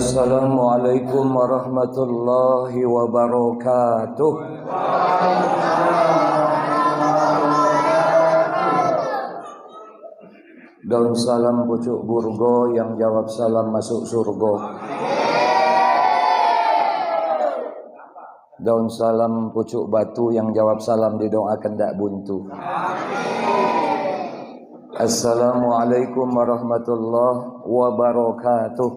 Assalamualaikum warahmatullahi wabarakatuh. Daun salam pucuk burgo, yang jawab salam masuk surga. Daun salam pucuk batu, yang jawab salam didoakan tak buntu. Assalamualaikum warahmatullahi wabarakatuh.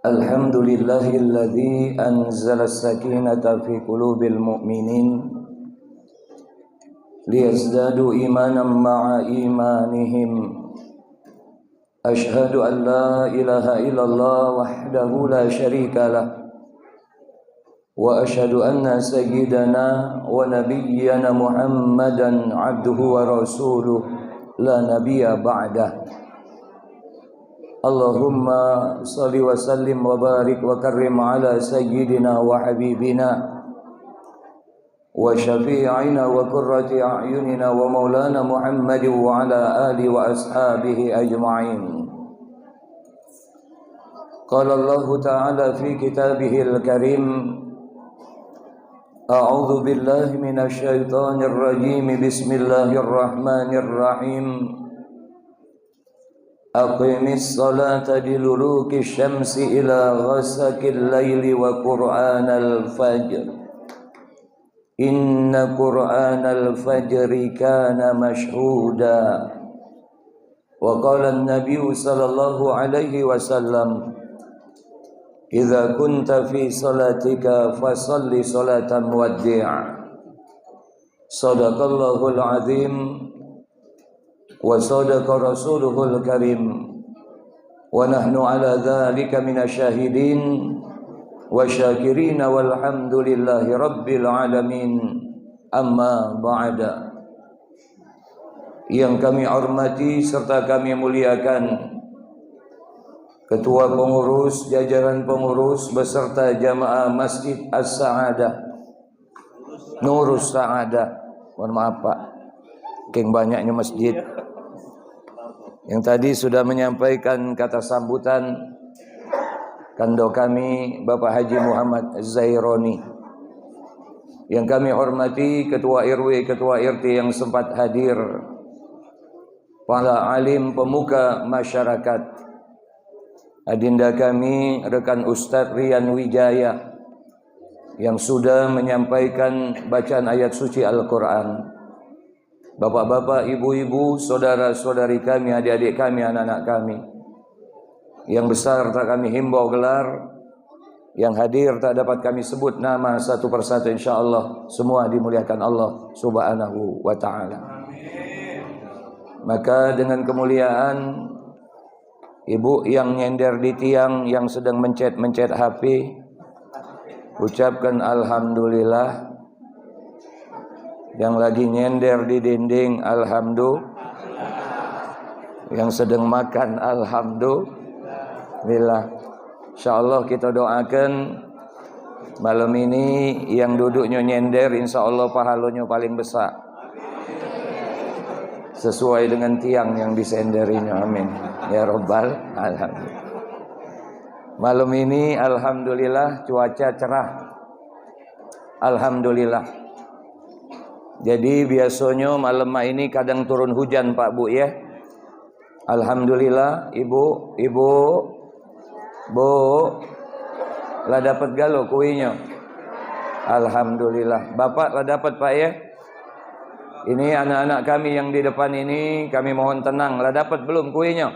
Alhamdulillahilladzi anzala as-sakinata fi qulubil mu'minin liyazdadu imanan ma'a imanihim. Ashhadu an la ilaha illallah wahdahu la syarika lah wa ashhadu anna sayyidana wa nabiyyana Muhammadan abduhu wa rasuluh la nabiyya ba'dah. Allahumma salli wa sallim wa barik wa karrim ala sayyidina wa habibina wa syafi'ina wa qurrati a'yunina wa maulana Muhammadin wa ala alihi wa ashabihi ajma'in. Qala Allah ta'ala fi kitabihil karim, A'udzu billahi minasy syaithanir rajim. Bismillahirrahmanirrahim. Aqimis salata liduluki syamsi ila ghasaqil laili wa qur'anal fajr. Inna qur'anal fajri kana mashhuda. Wa qala an-nabiy sallallahu alaihi wasallam, Idza kunta fi salatika fasalli salatan muwaddi'. Sadaqallahul azim wa sadaqa rasuluhul karim wa nahnu ala dzalika minasyahidin wa syakirin walhamdulillahi rabbil alamin. Amma ba'da. Yang kami hormati serta kami muliakan Ketua Pengurus, jajaran pengurus beserta jamaah Masjid As-Sa'adah Nurus Sa'adah. Mohon maaf Pak, saking banyaknya masjid. Yang tadi sudah menyampaikan kata sambutan kando kami Bapak Haji Muhammad Zaironi. Yang kami hormati Ketua RW, Ketua RT yang sempat hadir, para alim pemuka masyarakat, adinda kami rekan Ustadz Rian Wijaya yang sudah menyampaikan bacaan ayat suci Al-Quran, bapak-bapak, ibu-ibu, saudara-saudari kami, adik-adik kami, anak-anak kami yang besar tak kami himbau gelar, yang hadir tak dapat kami sebut nama satu persatu, insyaallah semua dimuliakan Allah subhanahu wa ta'ala. Maka dengan kemuliaan ibu yang nyender di tiang, yang sedang mencet HP, ucapkan alhamdulillah. Yang lagi nyender di dinding, alhamdulillah. Yang sedang makan, alhamdulillah. Insyaallah kita doakan malam ini yang duduknya nyender, insyaallah pahalanya paling besar, sesuai dengan tiang yang disenderinya. Amin ya rabbal alamin. Malam ini alhamdulillah cuaca cerah, alhamdulillah. Jadi biasanya malam ini kadang turun hujan Pak Bu ya. Alhamdulillah. Ibu Bu lah dapat galo kuinya, alhamdulillah. Bapak lah dapat Pak ya. Ini anak-anak kami yang di depan ini, kami mohon tenang. Lah dapat belum kuenya?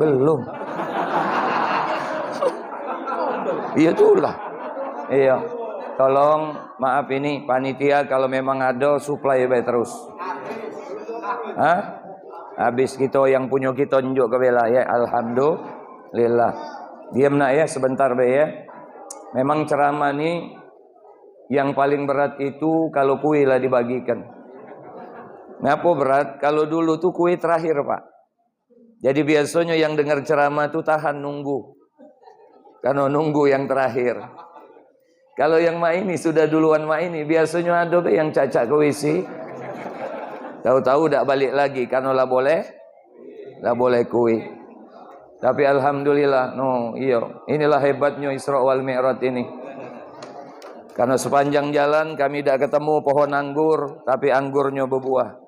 Belum. Iya itulah. Iya. Tolong maaf ini panitia, kalau memang ada supply baik terus. Hah? Habis kita yang punya kita nunjuk ke bela ya. Alhamdulillah. Diam nak ya sebentar be ya. Memang ceramah nih yang paling berat itu kalau kue lah dibagikan. Ngapa berat? Kalau dulu tuh kue terakhir Pak. Jadi biasanya yang dengar ceramah tuh tahan nunggu. Karena nunggu yang terakhir. Kalau yang ini sudah duluan ini, biasanya ada yang cacak ke WC. Tahu-tahu tak balik lagi karena lah boleh kuih. Tapi alhamdulillah, inilah hebatnya Isra wal Mi'raj ini. Karena sepanjang jalan kami tak ketemu pohon anggur, tapi anggurnya berbuah.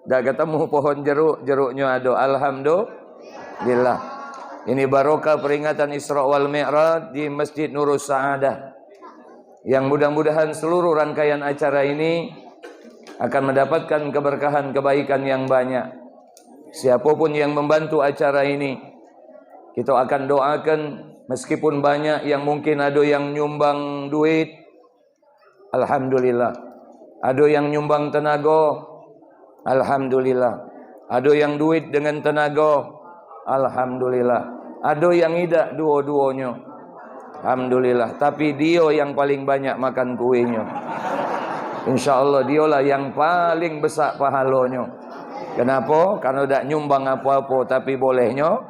Tak ketemu pohon jeruk, jeruknya ada. Alhamdulillah. Ini barokah peringatan Isra wal Mi'raj di Masjid Nurus Sa'adah. Yang mudah-mudahan seluruh rangkaian acara ini akan mendapatkan keberkahan kebaikan yang banyak. Siapapun yang membantu acara ini, kita akan doakan meskipun banyak yang mungkin ada yang nyumbang duit, alhamdulillah. Ada yang nyumbang tenaga, alhamdulillah. Ada yang duit dengan tenaga, alhamdulillah. Ada yang tidak dua-duanya, alhamdulillah. Tapi dia yang paling banyak makan kuenya. InsyaAllah dialah yang paling besar pahalanya. Kenapa? Karena tak nyumbang apa-apa, tapi bolehnya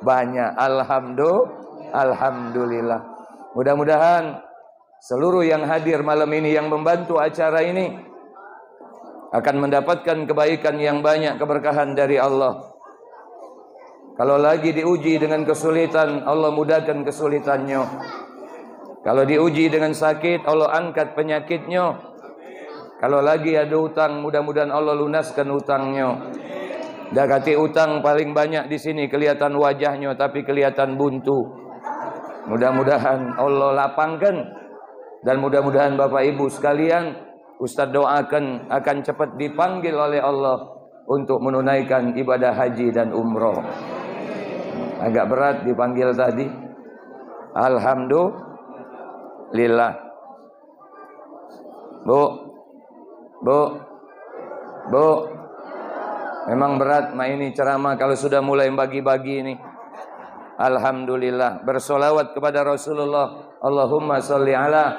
banyak. Alhamdulillah. Mudah-mudahan seluruh yang hadir malam ini, yang membantu acara ini, akan mendapatkan kebaikan yang banyak, keberkahan dari Allah. Kalau lagi diuji dengan kesulitan, Allah mudahkan kesulitannya. Kalau diuji dengan sakit, Allah angkat penyakitnya. Kalau lagi ada utang, mudah-mudahan Allah lunaskan utangnya. Dah kata utang paling banyak di sini kelihatan wajahnya, tapi kelihatan buntu. Mudah-mudahan Allah lapangkan, dan mudah-mudahan Bapak Ibu sekalian, Ustaz doakan akan cepat dipanggil oleh Allah untuk menunaikan ibadah haji dan umroh. Agak berat dipanggil tadi. Alhamdulillah. Bu, memang berat ini ceramah kalau sudah mulai bagi-bagi ini. Alhamdulillah. Bersolawat kepada Rasulullah. Allahumma salli ala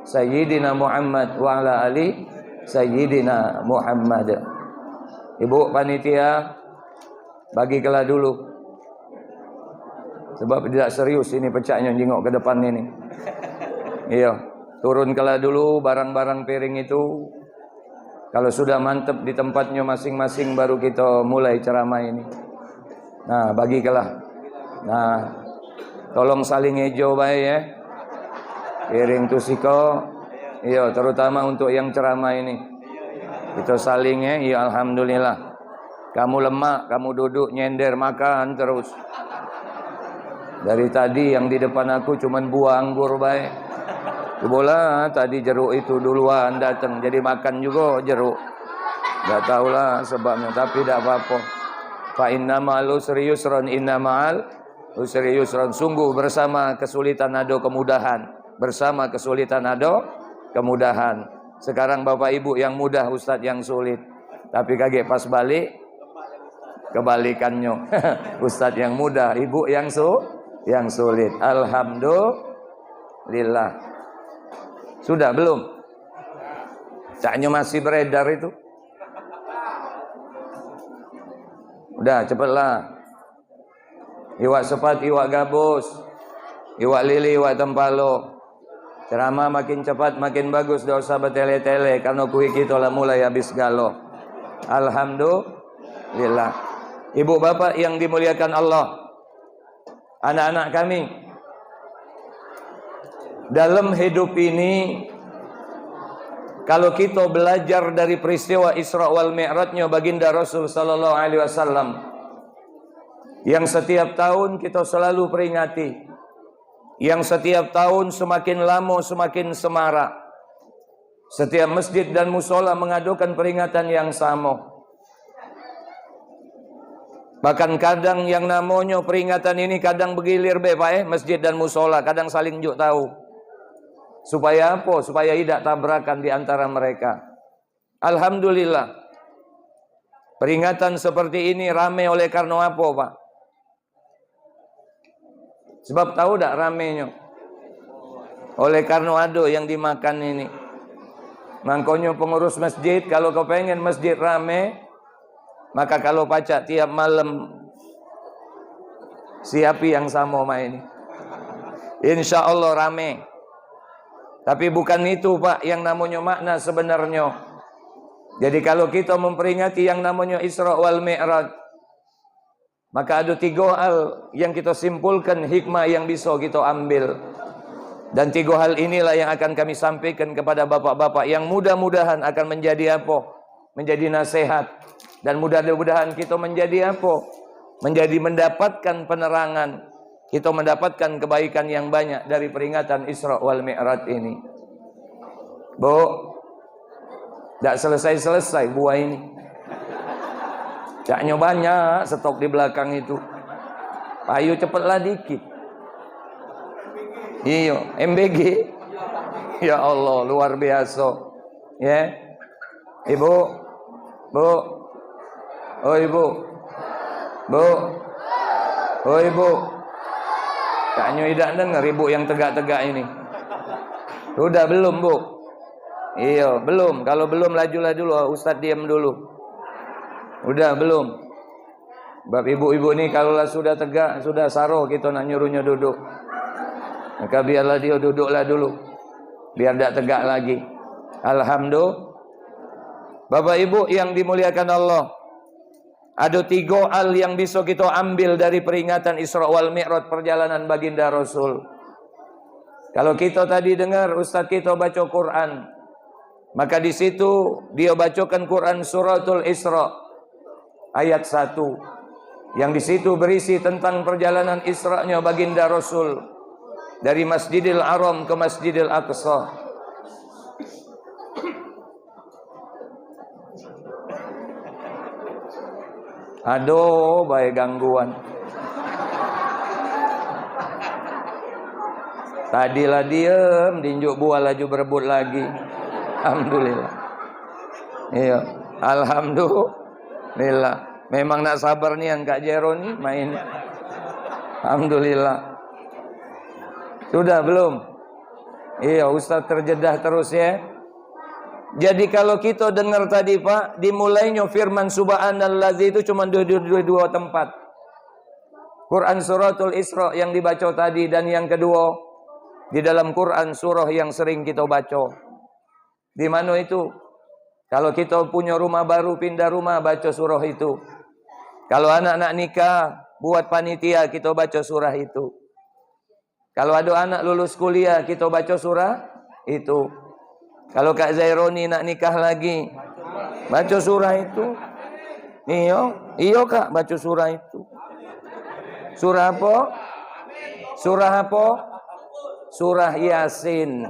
Sayyidina Muhammad wa ala ali Sayyidina Muhammad. Ibu panitia, bagilah dulu. Sebab tidak serius ini pecahnya jengok ke depan ini. Iya, turunkanlah dulu barang-barang piring itu. Kalau sudah mantap di tempatnya masing-masing, baru kita mulai ceramah ini. Nah, bagilah. Nah, tolong saling hijau baik ya. Piring tusiko. Iya, terutama untuk yang ceramah ini. Kita saling ya. Iya, alhamdulillah. Kamu lemak, kamu duduk nyender makan terus. Dari tadi yang di depan aku cuman buah anggur baik. Bola tadi jeruk itu duluan datang, jadi makan juga jeruk. Tak tahulah sebabnya, tapi tak apa-apa. Fa inna ma'al usri yusran, inna ma'al usri yusran. Sungguh bersama kesulitan ada kemudahan. Bersama kesulitan ada kemudahan. Sekarang Bapak Ibu yang mudah, Ustadz yang sulit. Tapi kaget pas balik, kebalikannya. Ustadz yang mudah, Ibu yang sulit. Alhamdulillah. Sudah belum? Caknya masih beredar itu. Udah cepatlah. Iwak sepat, iwak gabus, iwak lili, iwak tempalo. Ceramah makin cepat makin bagus, tidak usah bertele-tele, karena kuih kita lah mulai habis galau. Alhamdulillah. Ibu bapak yang dimuliakan Allah, anak-anak kami, dalam hidup ini, kalau kita belajar dari peristiwa Isra wal Mi'rajnya baginda Rasul sallallahu alaihi wasallam, yang setiap tahun kita selalu peringati, yang setiap tahun semakin lama semakin semarak. Setiap masjid dan musola mengadukan peringatan yang sama. Bahkan kadang yang namanya peringatan ini kadang bergilir masjid dan musola, kadang saling juk tahu. Supaya apa? Supaya tidak tabrakan di antara mereka. Alhamdulillah. Peringatan seperti ini ramai oleh karena apa, Pak? Sebab tahu tak ramainya? Oleh karena ada yang dimakan ini. Makanya pengurus masjid, kalau kau pengen masjid ramai, maka kalau pacak tiap malam siapi yang sama ini. Insya Allah ramai. Tapi bukan itu Pak yang namanya makna sebenarnya. Jadi kalau kita memperingati yang namanya Isra wal Mi'raj, maka ada 3 hal yang kita simpulkan hikmah yang bisa kita ambil. Dan 3 hal inilah yang akan kami sampaikan kepada bapak-bapak yang mudah-mudahan akan menjadi apa? Menjadi nasihat. Dan mudah-mudahan kita menjadi apa? Menjadi mendapatkan penerangan. Kita mendapatkan kebaikan yang banyak dari peringatan Isra wal Mi'raj ini. Bu, tidak selesai-selesai buah ini. Caknya banyak stok di belakang itu. Ayo cepatlah dikit. Iya, MBG. Ya Allah, luar biasa. Ya. Ibu. Bu. Oh ibu. Bu. Oh ibu. Caknya tidak dengar ibu yang tegak-tegak ini. Sudah belum, Bu? Iya, belum. Kalau belum lajulah dulu, Ustaz diam dulu. Udah belum? Bab ibu-ibu ini kalau sudah tegak, sudah saro kita nak nyuruhnya duduk. Maka biarlah dia duduklah dulu. Biar tidak tegak lagi. Alhamdulillah. Bapak Ibu yang dimuliakan Allah. Ada 3 hal yang bisa kita ambil dari peringatan Isra wal Mi'raj perjalanan baginda Rasul. Kalau kita tadi dengar Ustaz kita baca Quran, maka di situ dia bacakan Quran suratul Isra ayat 1. Yang di situ berisi tentang perjalanan Isra-nya baginda Rasul dari Masjidil Haram ke Masjidil Aqsa. Aduh, baik gangguan. Tadilah diem, dinjuk buah laju berebut lagi. Alhamdulillah. Iya, alhamdulillah. Memang nak sabar nih yang Kak Jero nih main. Alhamdulillah. Sudah belum? Iya, Ustaz terjedah terus ya. Jadi kalau kita dengar tadi Pak, dimulainya firman subhanallazi itu cuma dua tempat. Quran suratul Isra yang dibaca tadi, dan yang kedua di dalam Quran surah yang sering kita baca. Di mana itu? Kalau kita punya rumah baru, pindah rumah, baca surah itu. Kalau anak-anak nikah, buat panitia, kita baca surah itu. Kalau ada anak lulus kuliah, kita baca surah itu. Kalau Kak Zaironi nak nikah lagi, baca surah itu. Iyo Kak, baca surah itu. Surah apa? Surah apa? Surah Yasin.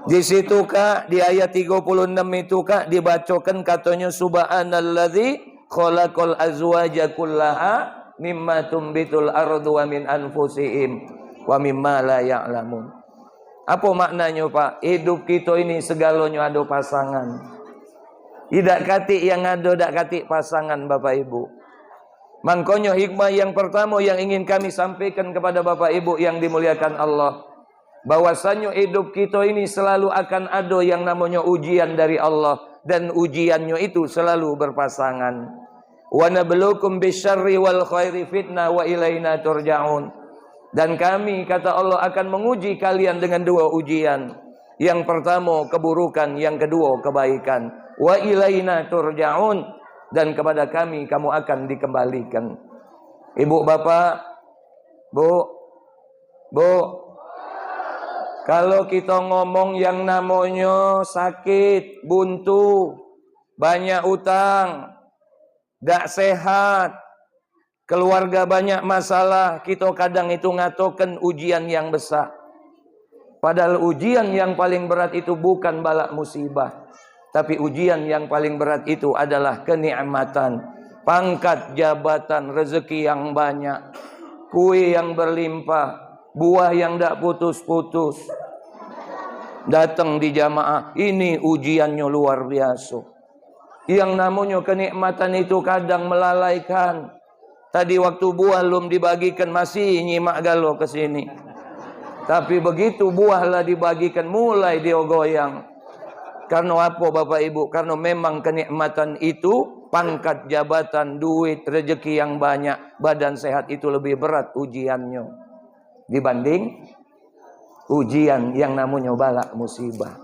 Di situ Kak, di ayat 36 itu Kak, dibacakan katanya subhanalladzi khalaqal azwaja kullaha mimma tumbitul ardu wa min anfusihim wa mimma la ya'lamun. Apa maknanya Pak? Hidup kita ini segalanya ada pasangan. Tidak katik yang ada, tidak katik pasangan Bapak Ibu. Makanya hikmah yang pertama yang ingin kami sampaikan kepada Bapak Ibu yang dimuliakan Allah, bahwasanya hidup kita ini selalu akan ada yang namanya ujian dari Allah, dan ujiannya itu selalu berpasangan. Wa nabluukum bisyarri wal khairi fitnah wa ilaina turja'un. Dan kami, kata Allah, akan menguji kalian dengan 2 ujian. Yang pertama keburukan, yang kedua kebaikan. Wa ilaina turja'un, dan kepada kami kamu akan dikembalikan. Ibu bapak, Bu, kalau kita ngomong yang namanya sakit, buntu, banyak utang, tidak sehat, keluarga banyak masalah, kita kadang itu ngatokan ujian yang besar. Padahal ujian yang paling berat itu bukan balak musibah, tapi ujian yang paling berat itu adalah kenikmatan, pangkat, jabatan, rezeki yang banyak, kue yang berlimpah, buah yang tidak putus-putus, datang di jamaah. Ini ujiannya luar biasa. Yang namanya kenikmatan itu kadang melalaikan. Tadi waktu buah belum dibagikan masih nyimak galau ke sini. Tapi begitu buahlah dibagikan mulai dia goyang. Karena apa Bapak Ibu? Karena memang kenikmatan itu, pangkat, jabatan, duit, rezeki yang banyak, badan sehat itu lebih berat ujiannya dibanding ujian yang namanya balak musibah.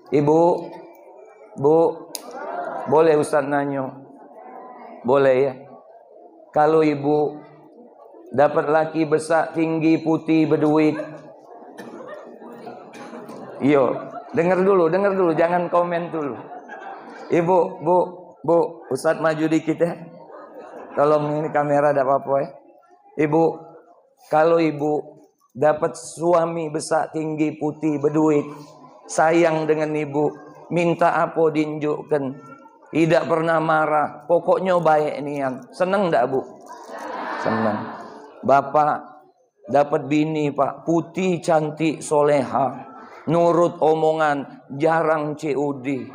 Ibu, Bu, boleh Ustaz nanyo? Boleh ya. Kalau ibu dapat laki besar, tinggi, putih, berduit. Yo, dengar dulu, jangan komen dulu. Ibu, bu, Ustaz maju dikit ya. Tolong ini kamera ada apa-apa ya. Ibu, kalau ibu dapat suami besar, tinggi, putih, berduit, sayang dengan ibu, minta apa diunjukkan. Tidak pernah marah, pokoknya baik nian. Senang enggak bu? Senang. Bapak dapat bini pak, putih, cantik, soleha, nurut omongan, jarang COD.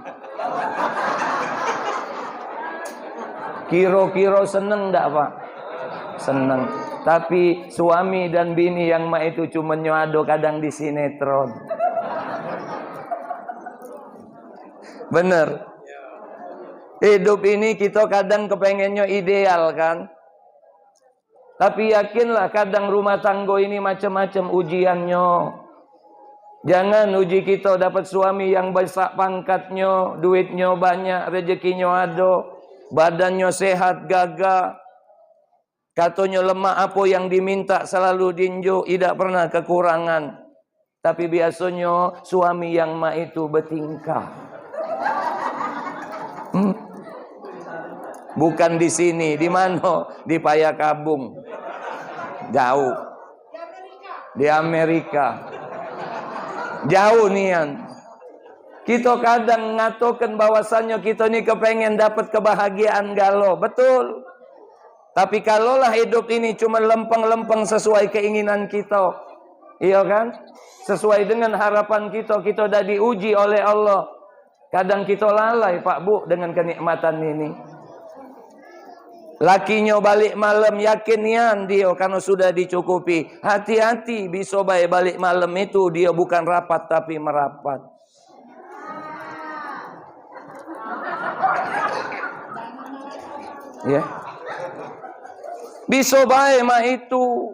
Kiro-kiro seneng enggak pak? Seneng. Tapi suami dan bini yang mak itu cuma nyado kadang di sinetron. Bener. Hidup ini kita kadang kepengennya ideal kan. Tapi yakinlah kadang rumah tangga ini macam-macam ujiannya. Jangan uji kita dapat suami yang besar pangkatnya, duitnya banyak, rezekinya ada, badannya sehat, gagah. Katanya lemah apa yang diminta selalu dinjuk, tidak pernah kekurangan. Tapi biasanya suami yang mak itu bertingkah. Bukan di sini, di mana? Di Payakabung. Jauh. Di Amerika. Jauh nian. Kita kadang ngatokan bahwasannya kita ni kepengen dapat kebahagiaan galau. Betul. Tapi kalaulah hidup ini cuma lempeng-lempeng sesuai keinginan kita. Iya kan? Sesuai dengan harapan kita, kita dah diuji oleh Allah. Kadang kita lalai Pak Bu dengan kenikmatan ini. Lakinya balik malam, yakin nian dia karena sudah dicukupi. Hati-hati, bisa baik balik malam itu dia bukan rapat tapi merapat. Ya. Bisa baik mah itu.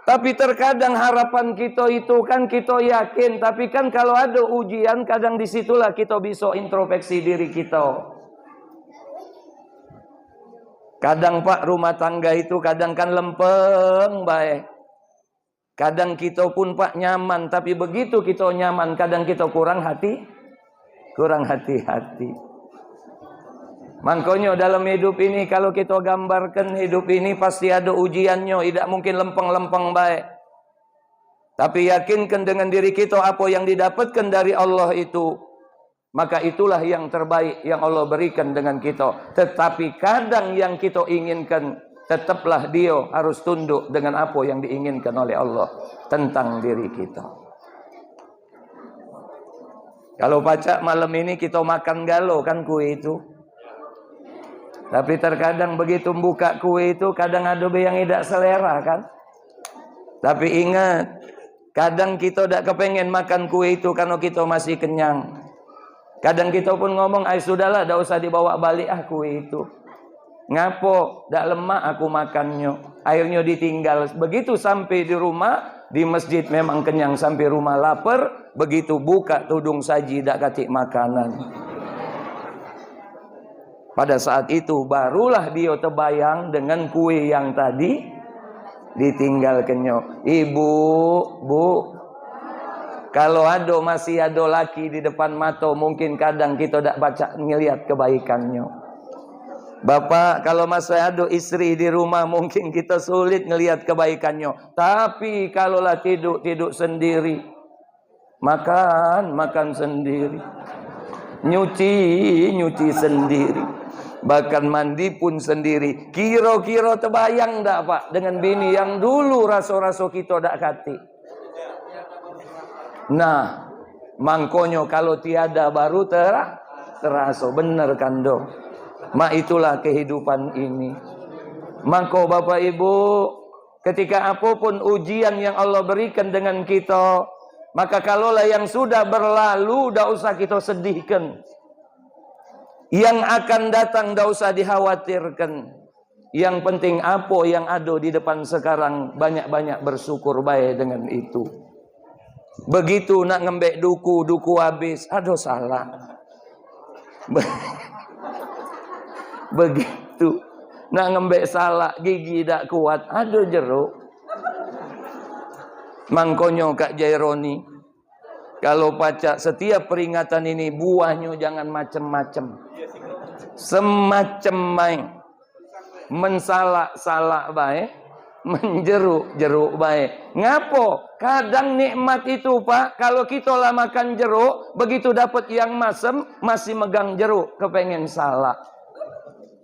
Tapi terkadang harapan kita itu kan kita yakin. Tapi kan kalau ada ujian kadang disitulah kita bisa introspeksi diri kita. Kadang Pak rumah tangga itu kadang kan lempeng baik. Kadang kita pun Pak nyaman. Tapi begitu kita nyaman kadang kita kurang hati-hati. Makanya dalam hidup ini kalau kita gambarkan hidup ini pasti ada ujiannya. Tidak mungkin lempeng-lempeng baik. Tapi yakinkan dengan diri kita apa yang didapatkan dari Allah itu. Maka itulah yang terbaik yang Allah berikan dengan kita. Tetapi kadang yang kita inginkan tetaplah dia harus tunduk dengan apa yang diinginkan oleh Allah tentang diri kita. Kalau pacak malam ini kita makan galau kan kue itu. Tapi terkadang begitu buka kue itu kadang ada yang tidak selera kan. Tapi ingat, kadang kita tidak kepengen makan kue itu karena kita masih kenyang. Kadang kita pun ngomong, sudahlah, tidak usah dibawa balik kue itu. Ngapo, tidak lemak aku makannya. Akhirnya ditinggal. Begitu sampai di rumah, di masjid memang kenyang. Sampai rumah lapar, begitu buka tudung saji, tidak kasih makanan. Pada saat itu, barulah dia terbayang dengan kue yang tadi ditinggalkannya. Ibu, Bu, kalau masih ada laki di depan mata, mungkin kadang kita tidak baca ngelihat kebaikannya. Bapak, kalau masih ada istri di rumah, mungkin kita sulit ngelihat kebaikannya. Tapi kalaulah tidur sendiri, makan sendiri, nyuci sendiri, bahkan mandi pun sendiri. Kira-kira terbayang tak Pak dengan bini yang dulu rasa-rasa kita tak kati. Nah, mangkonyo kalau tiada baru terasa. Benar kan do? Mak itulah kehidupan ini. Maka Bapak Ibu, ketika apapun ujian yang Allah berikan dengan kita, maka kalaulah yang sudah berlalu, tidak usah kita sedihkan. Yang akan datang tidak usah dikhawatirkan. Yang penting apa yang ada di depan sekarang, banyak-banyak bersyukur baik dengan itu. Begitu nak ngembek duku habis, aduh salah. Begitu. Nak ngembek salak, gigi tak kuat, aduh jeruk. Mangkonyo Kak Jaironi, kalau pacak setiap peringatan ini buahnya jangan macem-macem. Semacam main. Mensalak-salak baik, menjeruk-jeruk baik. Ngapo? Kadang nikmat itu Pak, kalau kita lah makan jeruk, begitu dapat yang masem, masih megang jeruk, kepengen salak.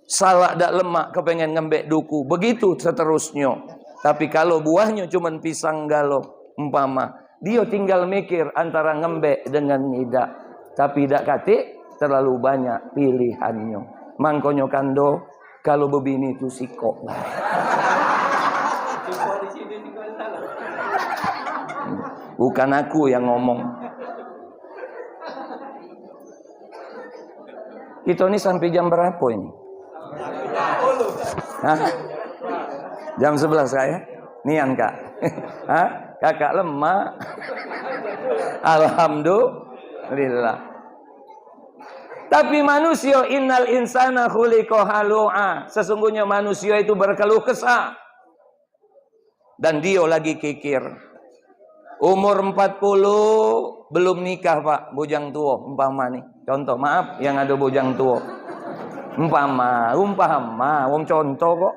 Salak dak lemak, kepengen ngembek duku. Begitu seterusnya. Tapi kalau buahnya cuman pisang galau, umpama, dia tinggal mikir antara ngembek dengan ngidak. Tapi dak katik, terlalu banyak pilihannya. Mangkonyo kando, kalau bebini itu sikok. Bukan aku yang ngomong. Kita ini sampai jam berapa ini? Hah? Jam 11 saya? Nian Kak? Hah? Kakak lemah? Alhamdulillah. Tapi manusia, innal insana khuliqa halu'a. Sesungguhnya manusia itu berkeluh kesah. Dan dia lagi kikir. Umur 40 belum nikah Pak, bujang tua umpama nih. Contoh, maaf yang ada bujang tua. Umpama, wong contoh kok.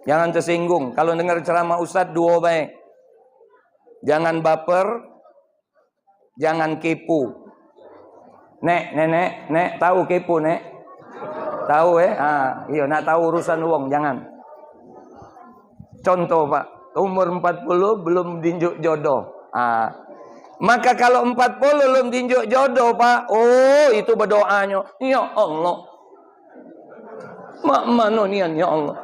Jangan tersinggung. Kalau dengar ceramah Ustadz dua baik. Jangan baper, jangan kepo. Nek, tahu kepo nek? Tahu iya nak tahu urusan wong, jangan. Contoh Pak, umur 40 belum dinjuk jodoh. Maka kalau 40 belum dinjuk jodoh Pak, oh itu berdoanya, ya Allah. Mak manonian ya Allah.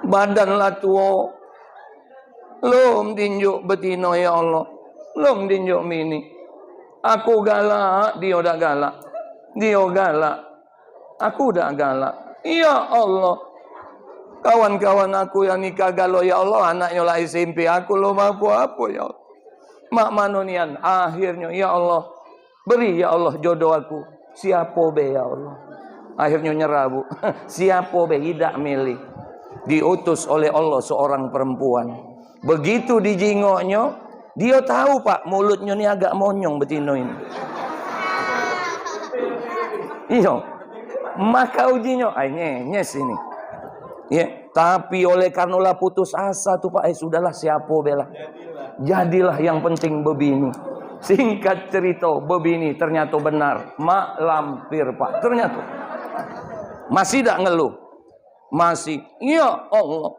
Badanlah tua. Lom tinjuk betino ya Allah. Lom tinjuk mini. Aku galak, dia udah galak. Dia galak. Aku udah galak. Ya Allah. Kawan-kawan aku yang nikah galau ya Allah, anaknya lah SMP, aku lo mampu apa ya Allah. Mak manonian, akhirnya ya Allah. Beri ya Allah jodoh aku. Siapa be ya Allah. Akhirnya nyerah Bu. Siapa be tidak milih. Diutus oleh Allah seorang perempuan. Begitu dijingoknya, dia tahu Pak, mulutnya ini agak monyong betino ini. Iya. Maka ujinya, nyes ini. Ya, tapi oleh karenalah putus asa tuh Pak, sudahlah siapa bela. Jadilah yang penting bebini. Singkat cerita, bebini ternyata benar. Mak lampir Pak, ternyata. Masih tak ngeluh. Masih. Ya Allah.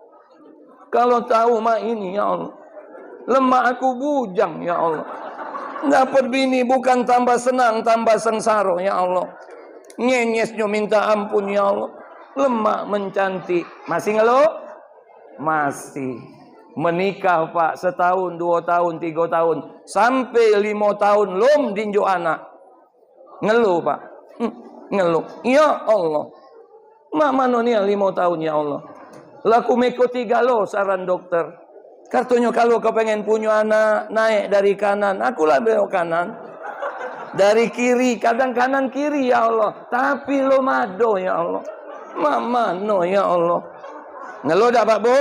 Kalau tahu mak ini ya Allah. Lemah aku bujang ya Allah. Dapat bini bukan tambah senang, tambah sengsara ya Allah. Nyenyesnya minta ampun ya Allah. Lemah mencantik. Masih ngeluh? Masih. Menikah Pak, setahun, 2 tahun, 3 tahun. Sampai 5 tahun belum dinjuk anak. Ngeluh Pak. Ngeluh. Ya Allah. Mak manonia 5 tahun ya Allah. Laku mengikuti galau saran dokter. Kartunya kalau kau pengen punya anak, naik dari kanan. Akulah belok kanan. Dari kiri, kadang kanan kiri ya Allah. Tapi lo mado ya Allah. Mak mano ya Allah. Ngeluh dah Pak Bu?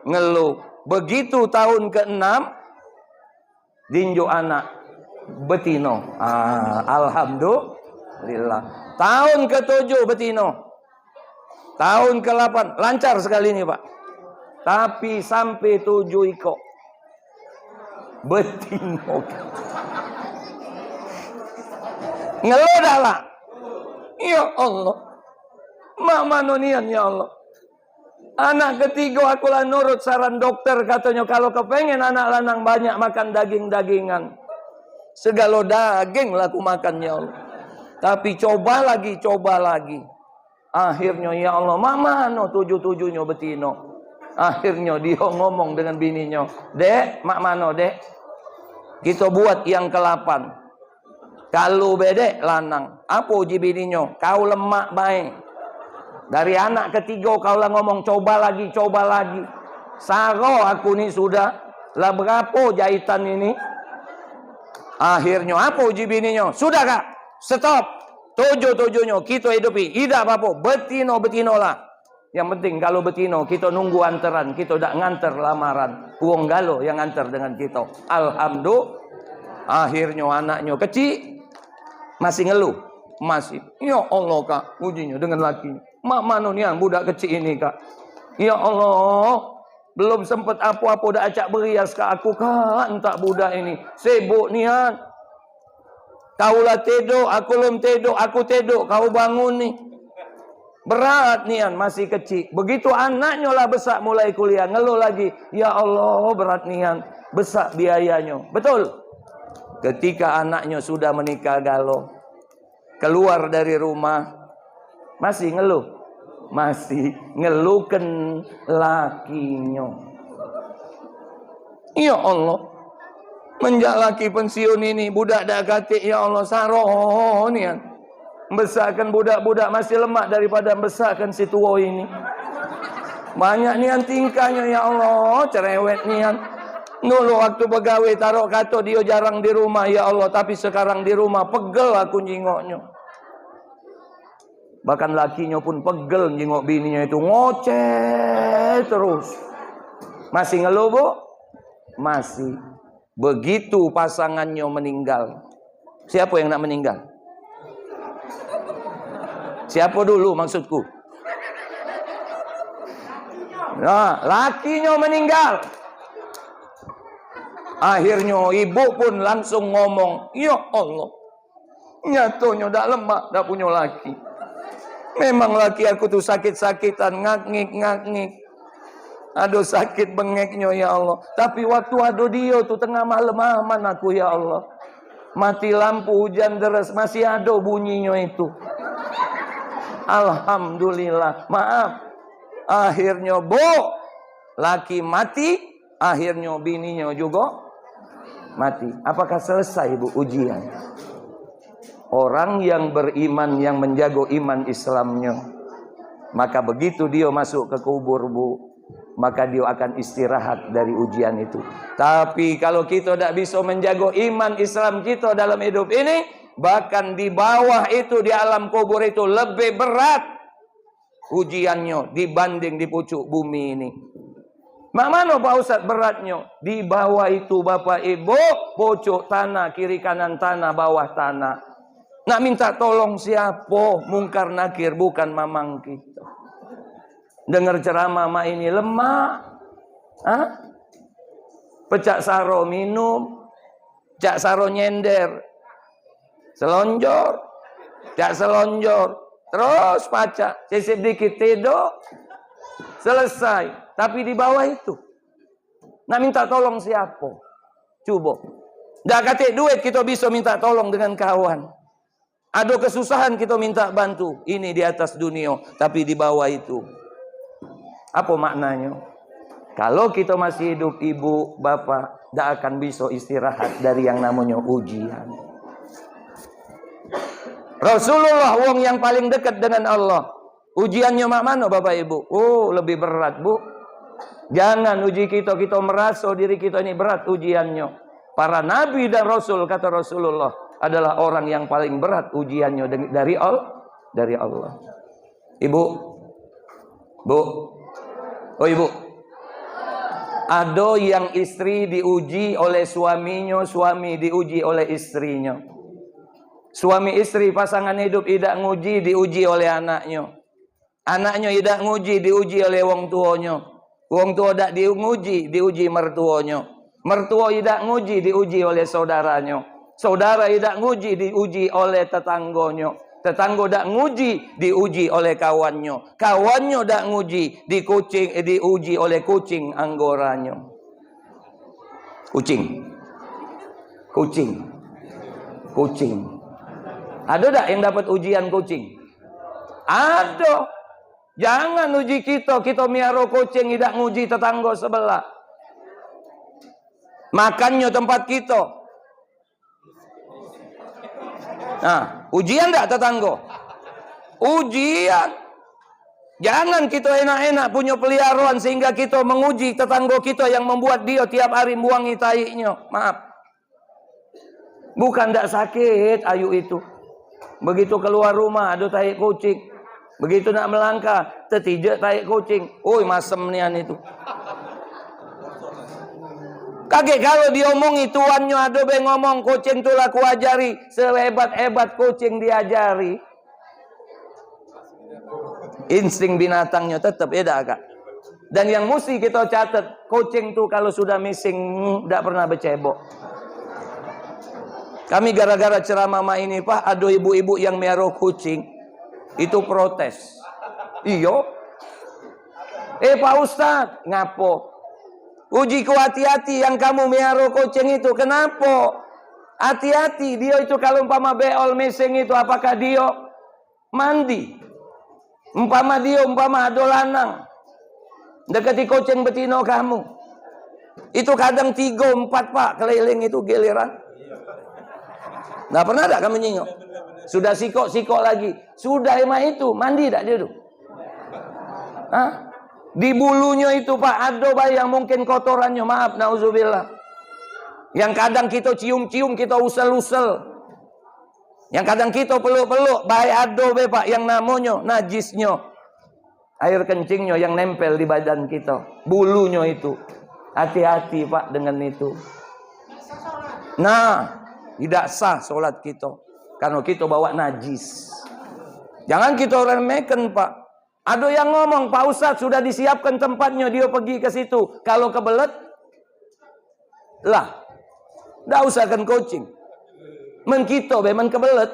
Ngeluh. Begitu tahun ke-6 dinjuk anak betino. Alhamdulillah. Tahun ke-7 betino. Tahun ke-8 lancar sekali ini Pak. Tapi sampai 7 ikok betino. Ngeluh dah lah. Ya Allah. Mak manonian ya Allah. Anak ketiga akulah nurut saran dokter, katanya kalau kepengen anak lanang banyak makan daging-dagingan. Segala daging lah aku makan ya Allah. Tapi coba lagi. Akhirnya ya Allah, mama no 7-7-nya betino. Akhirnya dia ngomong dengan bininya, Dek, mak mano dek, kita buat yang ke-8. Kalau bedek lanang, apa uji bininya? Kau lemak baik. Dari anak ketiga kau lah ngomong coba lagi. Saro aku nih sudah lah berapa jahitan ini. Akhirnya apa uji bininya? Sudah Kak, stop. Tujuh-tujuhnya kita hidupi. Tidak apa-apa. Betino lah. Yang penting kalau betino kita nunggu anteran. Kita tak nganter lamaran. Uang galo yang nganter dengan kita. Alhamdulillah. Akhirnya anaknya kecil. Masih ngeluh. Masih. Ya Allah kak. Ujinya dengan laki. Mak mana ni budak kecil ini kak. Ya Allah. Belum sempat apa-apa dah acak berias ke aku kak. Entah budak ini. Sibuk ni kan. Kaulah tidur, aku belum tidur, aku tidur, kau bangun ni. Berat nian, masih kecil. Begitu anaknya lah besar mulai kuliah, ngeluh lagi. Ya Allah, berat nian, besar biayanya. Betul? Ketika anaknya sudah menikah galau, keluar dari rumah, masih ngeluh. Masih ngeluhkan lakinya. Ya Allah. Menjak laki pensiun ini, budak dah katik, ya Allah, saroh ni kan. Besarkan budak-budak masih lemak daripada besarkan si tua ini. Banyak ni kan tingkahnya, ya Allah, cerewet ni kan. Dulu waktu pegawai taruh kata dia jarang di rumah, ya Allah, tapi sekarang di rumah pegel aku jingoknya. Bahkan lakinya pun pegel jingok bininya itu, ngoceh terus. Masih ngeluh, Bu? Masih. Begitu pasangannya meninggal. Siapa yang nak meninggal? Siapa dulu maksudku? Nah, lakinya meninggal. Akhirnya ibu pun langsung ngomong, ya Allah, nyatonya dah lemak, dah punya laki. Memang laki aku tuh sakit-sakitan, ngak-ngik. Aduh sakit bengeknya ya Allah. Tapi waktu aduh dia tuh tengah malam aman aku ya Allah. Mati lampu hujan deras masih ada bunyinya itu. Alhamdulillah. Maaf. Akhirnya laki mati. Akhirnya bininya juga mati. Apakah selesai Bu ujian? Orang yang beriman yang menjaga iman Islamnya. Maka begitu dia masuk ke kubur Bu. Maka dia akan istirahat dari ujian itu. Tapi kalau kita tidak bisa menjaga iman Islam kita dalam hidup ini, bahkan di bawah itu, di alam kubur itu lebih berat ujiannya dibanding di pucuk bumi ini. Mana Pak Ustaz beratnya? Di bawah itu Bapak Ibu, pucuk tanah, kiri kanan tanah, bawah tanah. Nak minta tolong siapa? Mungkar nakir, bukan mamang kita. Dengar ceramah mak ini lemah. Pecak saro minum. Cak saro nyender. Selonjor. Cak selonjor. Terus pacak. Sisip dikit tidur. Selesai. Tapi di bawah itu. Nak minta tolong siapa? Coba. Dah kata duit kita bisa minta tolong dengan kawan. Ada kesusahan kita minta bantu. Ini di atas dunia. Tapi di bawah itu. Apa maknanya? Kalau kita masih hidup ibu, bapak, tidak akan bisa istirahat dari yang namanya ujian. Rasulullah wong yang paling dekat dengan Allah. Ujiannya mak mana Bapak Ibu? Oh, lebih berat Bu. Jangan uji kita merasa diri kita ini berat ujiannya. Para nabi dan rasul, kata Rasulullah, adalah orang yang paling berat ujiannya dari Allah. Ibu, Bu. Oh Ibu, ada yang istri diuji oleh suaminya, suami diuji oleh istrinya. Suami istri pasangan hidup tidak nguji, diuji oleh anaknya. Anaknya tidak nguji, diuji oleh wong tuanya. Wong tua tidak diuji, diuji mertuanya. Mertua tidak nguji, diuji oleh saudaranya. Saudara tidak nguji, diuji oleh tetangganya. Tetangga dak nguji, diuji oleh kawannya. Kawannya dak nguji, diuji oleh kucing anggoranya. Kucing. Ada dak yang dapat ujian kucing? Ada. Jangan uji kita miara kucing tidak nguji tetangga sebelah. Makannya tempat kita. Nah, ujian tak tetangga? Ujian. Jangan kita enak-enak punya peliharaan sehingga kita menguji tetangga kita yang membuat dia tiap hari buangi taiknya. Maaf. Bukan tak sakit ayu itu. Begitu keluar rumah, ada tai kucing. Begitu nak melangkah, tertijak tai kucing. Oi, masem nian itu. Kaget kalau diomongi tuannya, ada be ngomong kucing tu lah ku ajari. Sehebat-hebat kucing diajari. Insting binatangnya tetap beda, Kak. Dan yang mesti kita catat, kucing tu kalau sudah missing tidak pernah bercebok. Kami gara-gara ceramah ini, Pak, ada ibu-ibu yang melihara kucing itu protes. Iyo. Pak Ustadz, ngapo? Ujiku hati-hati yang kamu melihara kucing itu. Kenapa? Hati-hati, dia itu kalau umpama beol missing itu, apakah dia mandi? Umpama ada lanang dekati kucing betina kamu. Itu kadang 3-4 Pak, keliling itu giliran. Nggak pernah tak kamu nyingok? Sudah sikok lagi. Sudah emang itu, mandi tak dia tuh? Hah? Di bulunya itu Pak, ada bayi yang mungkin kotorannya, maaf, nauzubillah. Yang kadang kita cium-cium, kita usel-usel. Yang kadang kita peluk-peluk, bayi ada Pak, yang namanya najisnya. Air kencingnya yang nempel di badan kita. Bulunya itu. Hati-hati Pak dengan itu. Nah, tidak sah sholat kita. Karena kita bawa najis. Jangan kita remehkan Pak. Ada yang ngomong, Pak Ustadz sudah disiapkan tempatnya, dia pergi ke situ. Kalau kebelet, lah, tidak usah kan kucing. Men kita memang kebelet.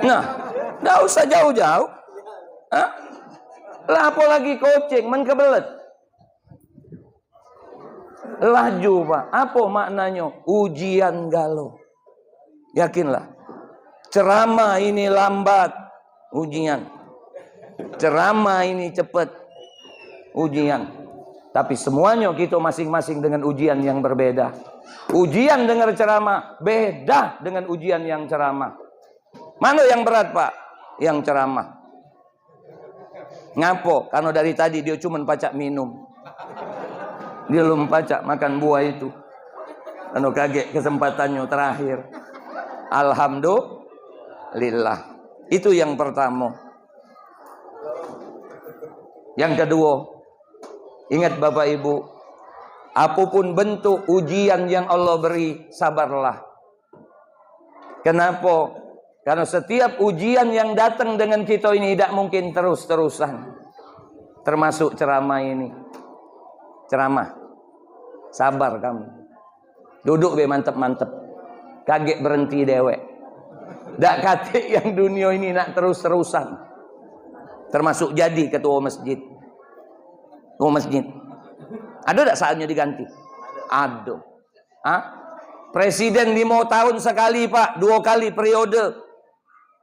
Nah, tidak usah jauh-jauh. Lah apalagi kucing, men kebelet. Laju Pak, apa maknanya? Ujian galau. Yakinlah. Ceramah ini lambat, ujian. Ceramah ini cepat, ujian. Tapi semuanya kita masing-masing dengan ujian yang berbeda. Ujian dengar ceramah beda dengan ujian yang ceramah. Mana yang berat Pak? Yang ceramah. Ngapo? Karena dari tadi dia cuma pacak minum. Dia belum pacak makan buah itu. Karena kaget kesempatannya terakhir. Alhamdulillah. Itu yang pertama. Yang kedua, ingat Bapak Ibu, apapun bentuk ujian yang Allah beri, sabarlah. Kenapa? Karena setiap ujian yang datang dengan kita ini tidak mungkin terus-terusan. Termasuk ceramah ini. Ceramah. Sabar kamu. Duduk be mantep-mantep. Kaget berhenti dewek. Dak kate yang dunia ini nak terus-terusan. Termasuk jadi ketua masjid. Ketua masjid. Ada tak saatnya diganti? Ada. Hah? Presiden 5 tahun sekali Pak, 2 kali periode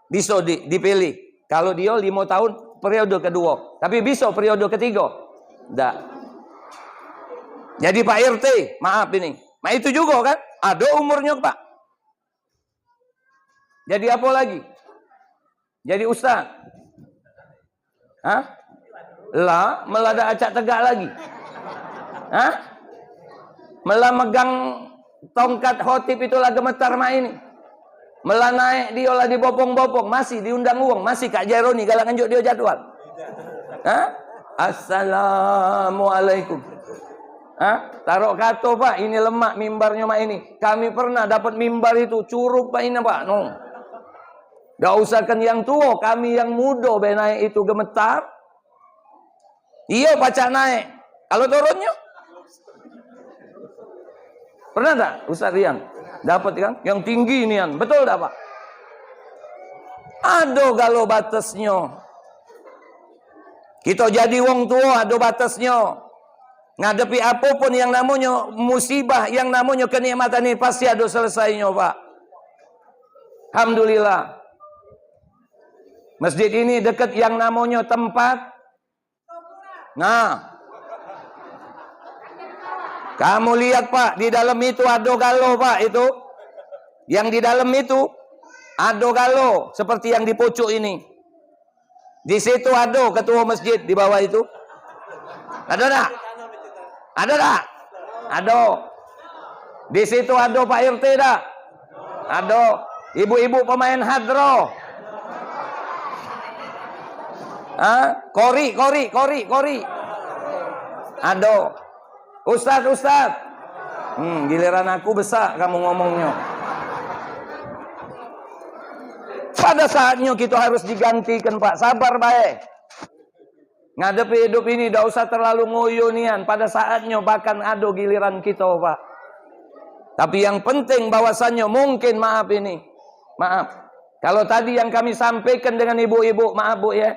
bisa dipilih. Kalau dia 5 tahun periode kedua, tapi bisa periode ketiga? Tidak. Jadi Pak RT, maaf ini. Nah itu juga kan, ada umurnya Pak. Jadi apa lagi? Jadi ustaz. Hah? Lah, melada acak tegak lagi. Hah? Melah megang tongkat khotib itulah gemetar mak ini. Melah naik dia lah dibopong-bopong, masih diundang uang, masih Kak Jeroni galak anjuk dia jadwal. Hah? Assalamualaikum. Hah? Taruh kata Pak, ini lemak mimbarnya mak ini. Kami pernah dapat mimbar itu curup Pak ini Pak. No. Gak usahkan yang tua, kami yang muda be naik itu gemetar. Iya pacak naik. Kalau turunnya? Pernah tak Ustaz Rian? Dapat kan? Yang tinggi ini kan? Betul tak Pak? Ada galau batasnya. Kita jadi wong tua ada batasnya. Ngadepi apapun yang namanya musibah, yang namanya kenikmatan ini pasti ada selesainya Pak. Alhamdulillah. Masjid ini dekat yang namanya tempat. Nah. Kamu lihat Pak, di dalam itu ada galau Pak itu. Yang di dalam itu ada galau seperti yang di pucuk ini. Di situ ada ketua masjid di bawah itu. Ada tak? Ada tak? Ada. Di situ ada Pak RT tak? Aduh, ibu-ibu pemain hadroh. Kori. Aduh. Ustaz. Giliran aku besar kamu ngomongnya. Pada saatnya kita harus digantikan, Pak. Sabar baik. Ngadepi hidup ini tidak usah terlalu nguyunian. Pada saatnya bahkan ada giliran kita, Pak. Tapi yang penting bahwasannya mungkin maaf. Kalau tadi yang kami sampaikan dengan ibu-ibu, maaf Bu ya.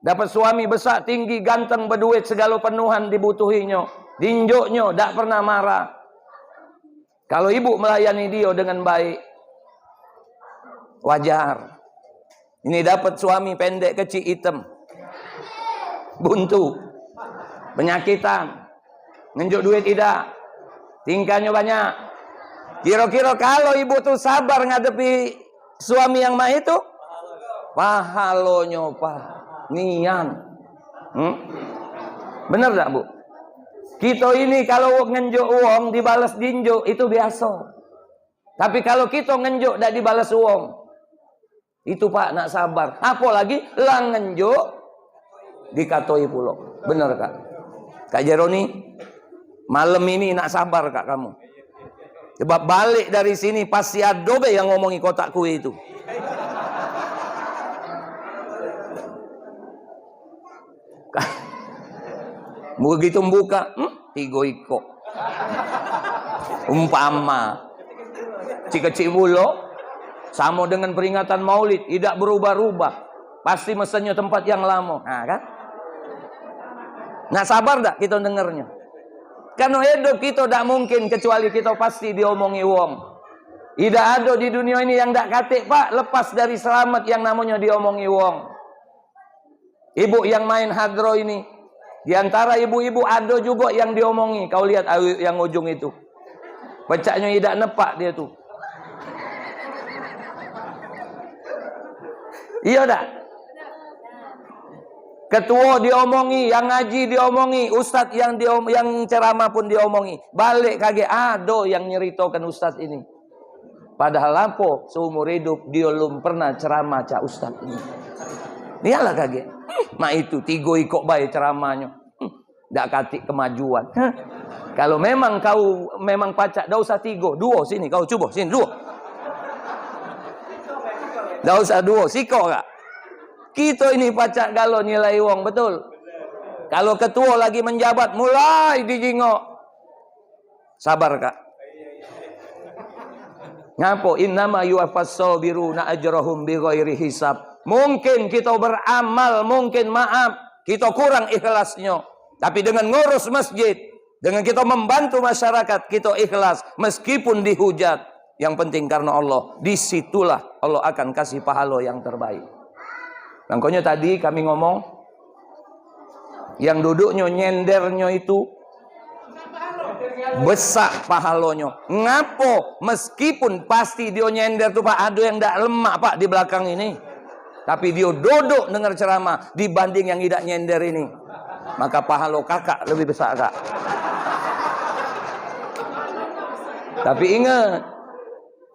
Dapat suami besar, tinggi, ganteng, berduit, segala penuhan dibutuhinya. Dinjoknya, tidak pernah marah. Kalau ibu melayani dia dengan baik, wajar. Ini dapat suami pendek, kecil, hitam, buntu, penyakitan, ngenjuk duit tidak, tingkahnya banyak. Kira-kira kalau ibu tuh sabar ngadepi suami yang mah itu, pahalonyo Pak, nian. Bener tak Bu? Kita ini kalau ngenjuk uang dibalas dinjuk itu biasa. Tapi kalau kita ngenjuk tidak dibalas uang, itu Pak nak sabar. Apalagi lang ngenjuk dikatoi pulau. Bener Kak? Kak Jeroni, malam ini nak sabar Kak kamu. Sebab balik dari sini pasti adobe yang ngomongi kotak kue itu. Begitu membuka, 3 iko. Umpama. Kecil mulo, sama dengan peringatan maulid, tidak berubah-ubah. Pasti mesennya tempat yang lama. Nah kan? Nah sabar tak kita dengarnya? Karena hidup kita tidak mungkin kecuali kita pasti diomongi wong. Tidak ada di dunia ini yang tidak katik Pak, lepas dari selamat yang namanya diomongi wong. Ibu yang main hadro ini, di antara ibu-ibu ada juga yang diomongi. Kau lihat yang ujung itu, pecahnya tidak nepak dia tuh. Iya tak? Ketua diomongi, yang ngaji diomongi, ustadz yang ceramah pun diomongi. Balik kaget, ada yang nyeritakan ustadz ini. Padahal apa? Seumur hidup dia belum pernah ceramah cak ustadz ini. Dialah kaget. Mak itu 3 ikut baik ceramahnya. Tidak katik kemajuan. Kalau memang kau memang pacak, tidak usah 3, 2 sini. Kau coba sini 2. Tidak usah 2, siko kak. Kita ini pacak galau nilai uang, betul. Kalau ketua lagi menjabat, mulai dijingok. Sabar kak. Ngapo? Innama yuwaffas sabiruna ajrahum bighairi hisab. Mungkin kita beramal, mungkin maaf, kita kurang ikhlasnya. Tapi dengan ngurus masjid, dengan kita membantu masyarakat, kita ikhlas. Meskipun dihujat, yang penting karena Allah. Disitulah Allah akan kasih pahala yang terbaik. Makanya tadi kami ngomong, yang duduknya nyendernya itu besar pahalonyo. Ngapo? Meskipun pasti dia nyender tuh Pak, ada yang tidak lemak Pak di belakang ini. Tapi dia duduk dengar ceramah dibanding yang tidak nyender ini. Maka pahalo kakak lebih besar Kak. Tapi ingat,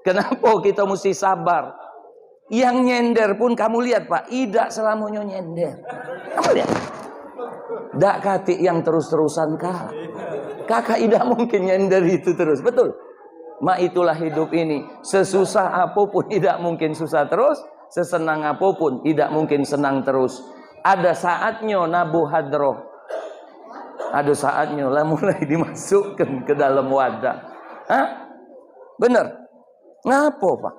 kenapa kita mesti sabar? Yang nyender pun kamu lihat Pak, tidak selamanya nyender. Kamu lihat. Dak katik yang terus-terusan Kak. Kakak tidak mungkin nyender itu terus, betul? Mak itulah hidup ini. Sesusah apapun tidak mungkin susah terus, sesenang apapun tidak mungkin senang terus. Ada saatnya nabuh hadroh. Ada saatnya lah mulai dimasukkan ke dalam wadah. Hah? Benar? Ngapo Pak?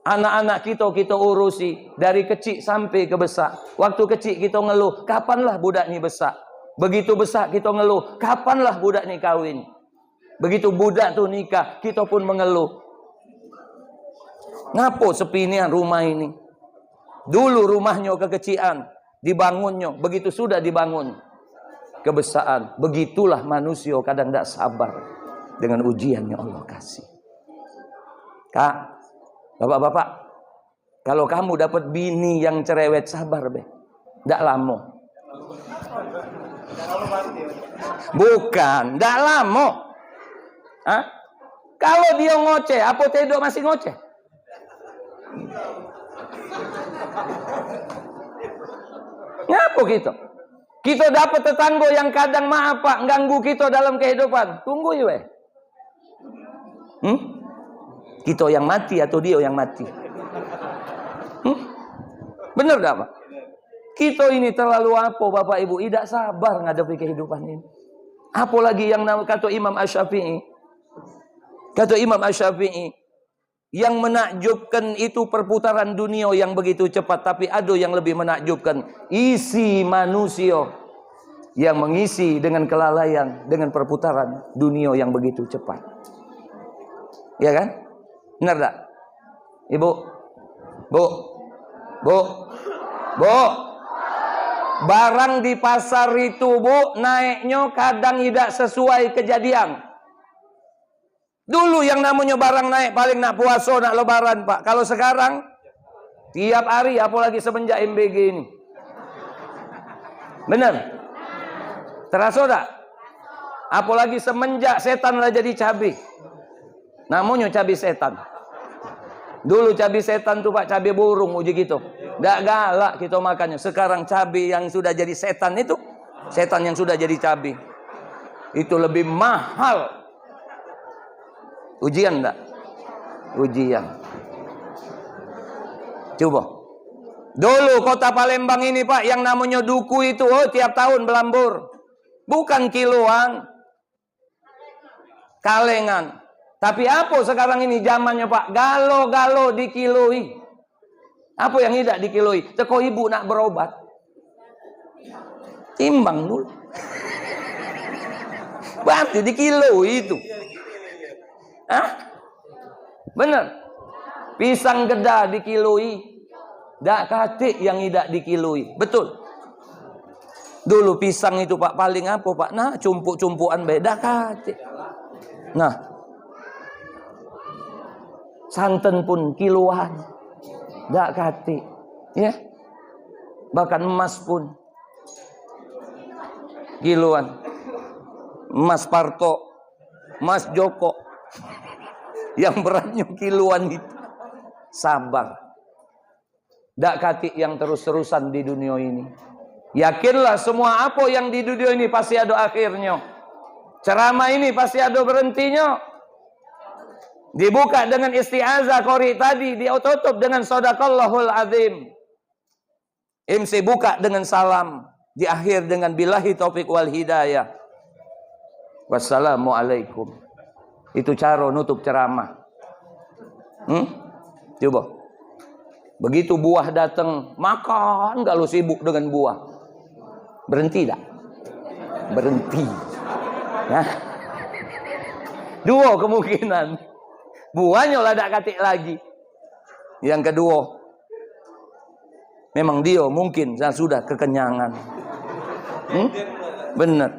Anak-anak kita urusi dari kecil sampai ke besar. Waktu kecil kita ngeluh, kapanlah budak ni besar? Begitu besar kita ngeluh, kapanlah budak ni kawin? Begitu budak tu nikah, kita pun mengeluh. Ngapo sepinian rumah ini? Dulu rumahnya kekecilan, dibangunnya, begitu sudah dibangun kebesaan. Begitulah manusia kadang tidak sabar dengan ujian yang Allah kasih. Kak, bapak-bapak, kalau kamu dapat bini yang cerewet, sabar be. Tidak lama. Bukan, tidak lama. Hah? Kalau dia ngoceh, apa tidak masih ngoceh? Ngapa kita? Kita dapat tetangga yang kadang maaf Pak, ganggu kita dalam kehidupan. Tunggu ya. Kita yang mati atau dia yang mati? Bener gak Pak? Kita ini terlalu apa Bapak Ibu? Tidak sabar ngadepi kehidupan ini. Apalagi yang kata Imam Asy-Syafi'i. Kata Imam Asy-Syafi'i, yang menakjubkan itu perputaran dunia yang begitu cepat, tapi ada yang lebih menakjubkan, isi manusia yang mengisi dengan kelalaian dengan perputaran dunia yang begitu cepat. Ya kan? Benar tak? Ibu? Bu? Barang di pasar itu Bu, naiknya kadang tidak sesuai kejadian. Dulu yang namanya barang naik paling nak puasa, nak lebaran Pak. Kalau sekarang tiap hari, apalagi semenjak MBG ini. Benar? Terasa tak? Apalagi semenjak setan lah jadi cabai. Namanya cabai setan. Dulu cabai setan tuh Pak, cabai burung uji gitu. Nggak galak kita makannya. Sekarang cabai yang sudah jadi setan itu, setan yang sudah jadi cabai, itu lebih mahal. Ujian enggak? Ujian. Coba. Dulu kota Palembang ini Pak, yang namanya duku itu, tiap tahun belambur. Bukan kiloan, kalengan. Tapi apa sekarang ini zamannya Pak? Galo-galo dikiloi. Apa yang tidak dikiloi? Teko ibu nak berobat, timbang dulu. Berarti dikiloi itu. Hah? Bener. Pisang geda dikiloi. Dak katik yang tidak dikiloi. Betul. Dulu pisang itu Pak paling apa Pak? Nah, cumpuk-cumpukan beda katik. Nah, santan pun kiloan. Dak katik. Ya. Bahkan emas pun kiloan. Emas Parto, emas Joko, yang beratnya kiloan itu. Sabar. Dak katik yang terus-terusan di dunia ini. Yakinlah semua apa yang di dunia ini pasti ada akhirnya. Ceramah ini pasti ada berhentinya. Dibuka dengan isti'azah qori tadi, ditutup dengan shadaqallahul azim. MC buka dengan salam, di akhir dengan billahi taufik wal hidayah. Wassalamualaikum. Itu cara nutup ceramah. Coba. Begitu buah datang, makan kalau sibuk dengan buah. Berhenti tak? Berhenti. Nah. Dua kemungkinan. Buahnya lah tak katik lagi. Yang kedua, memang dia mungkin sudah kekenyangan. Benar.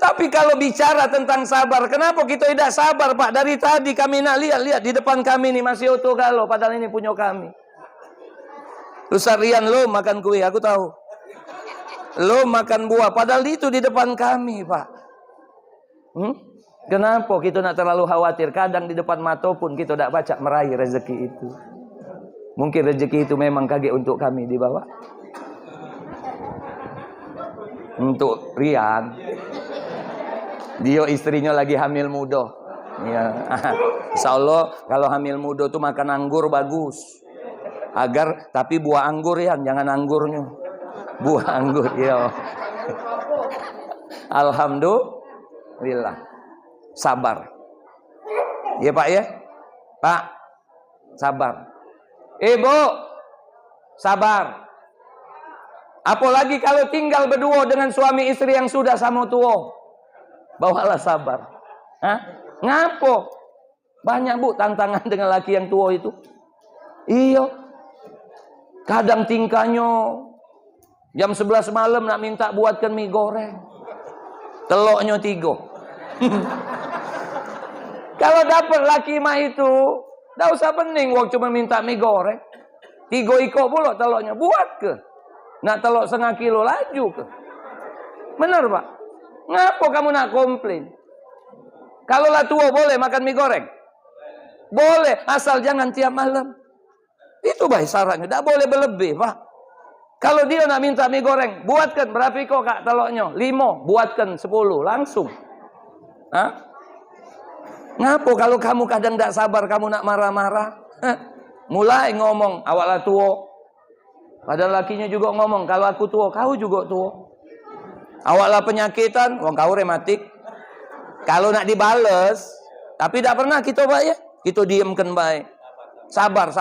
Tapi kalau bicara tentang sabar, kenapa kita tidak sabar Pak? Dari tadi kami nak lihat di depan kami ini masih utuh galau, padahal ini punya kami. Ustaz Rian lo makan kue, aku tahu. Lo makan buah, padahal itu di depan kami Pak. Kenapa kita nak terlalu khawatir? Kadang di depan mata pun kita tidak baca meraih rezeki itu. Mungkin rezeki itu memang kaget untuk kami dibawa. Untuk Rian, dia istrinya lagi hamil muda. Ya. Insya Allah kalau hamil muda tuh makan anggur bagus. Agar tapi buah anggur ya, jangan anggurnya. Buah anggur ya. Alhamdulillah. Sabar. Ya Pak ya? Pak, sabar. Ibu, sabar. Apalagi kalau tinggal berdua dengan suami istri yang sudah sama tua. Bawalah sabar. Hah? Ngapo? Banyak Bu tantangan dengan laki yang tua itu. Iya. Kadang tingkahnya jam 11 malam nak minta buatkan mie goreng. Teloknya 3. Kalau dapat laki mah itu, dah usah pening, wong cuma minta mie goreng. 3 ikut pula teloknya, buat ke? Nak telok 1/2 kilo laju ke? Benar Pak? Ngapa kamu nak komplain? Kalau lah tua boleh makan mie goreng? Boleh, asal jangan tiap malam. Itu baik syaratnya. Tidak boleh berlebih, Pak. Kalau dia nak minta mie goreng, buatkan berapa kok kak telurnya? 5, buatkan 10, langsung. Hah? Ngapo kalau kamu kadang tidak sabar, kamu nak marah-marah? Mulai ngomong, awaklah tua. Padahal lakinya juga ngomong, kalau aku tua, kau juga tua. Awaklah penyakitan, wong kau rematik. Kalau nak dibales, tapi tidak pernah kita Pak ya, kita diamkan baik. Sabar.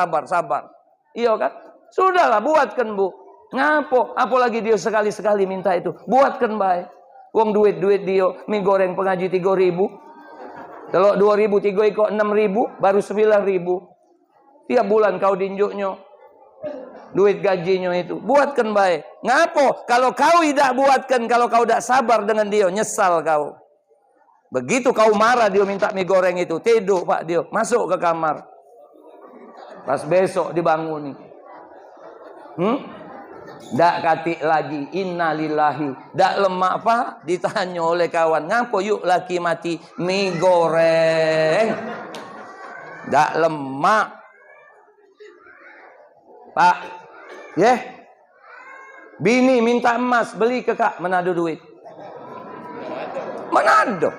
Iya kan? Sudahlah, buatkan Bu. Ngapo? Apalagi dia sekali-sekali minta itu. Buatkan baik. Wong duit dia, mie goreng pengaji 3.000. Kalau 2.000, 3 ikut 6.000, baru 9.000. Tiap bulan kau dinjuknya. Duit gajinya itu. Buatkan baik. Ngapo? Kalau kau tidak buatkan, kalau kau tidak sabar dengan dia, nyesal kau. Begitu kau marah dia minta mie goreng itu, tidur Pak dia, masuk ke kamar. Pas besok dibanguni. Dak katik lagi, innalillahi. Dak lemak Pak, ditanya oleh kawan, ngapo yuk laki mati mie goreng. Dak lemak. Pak, bini minta emas, beli ke kak, Manado duit. Manado.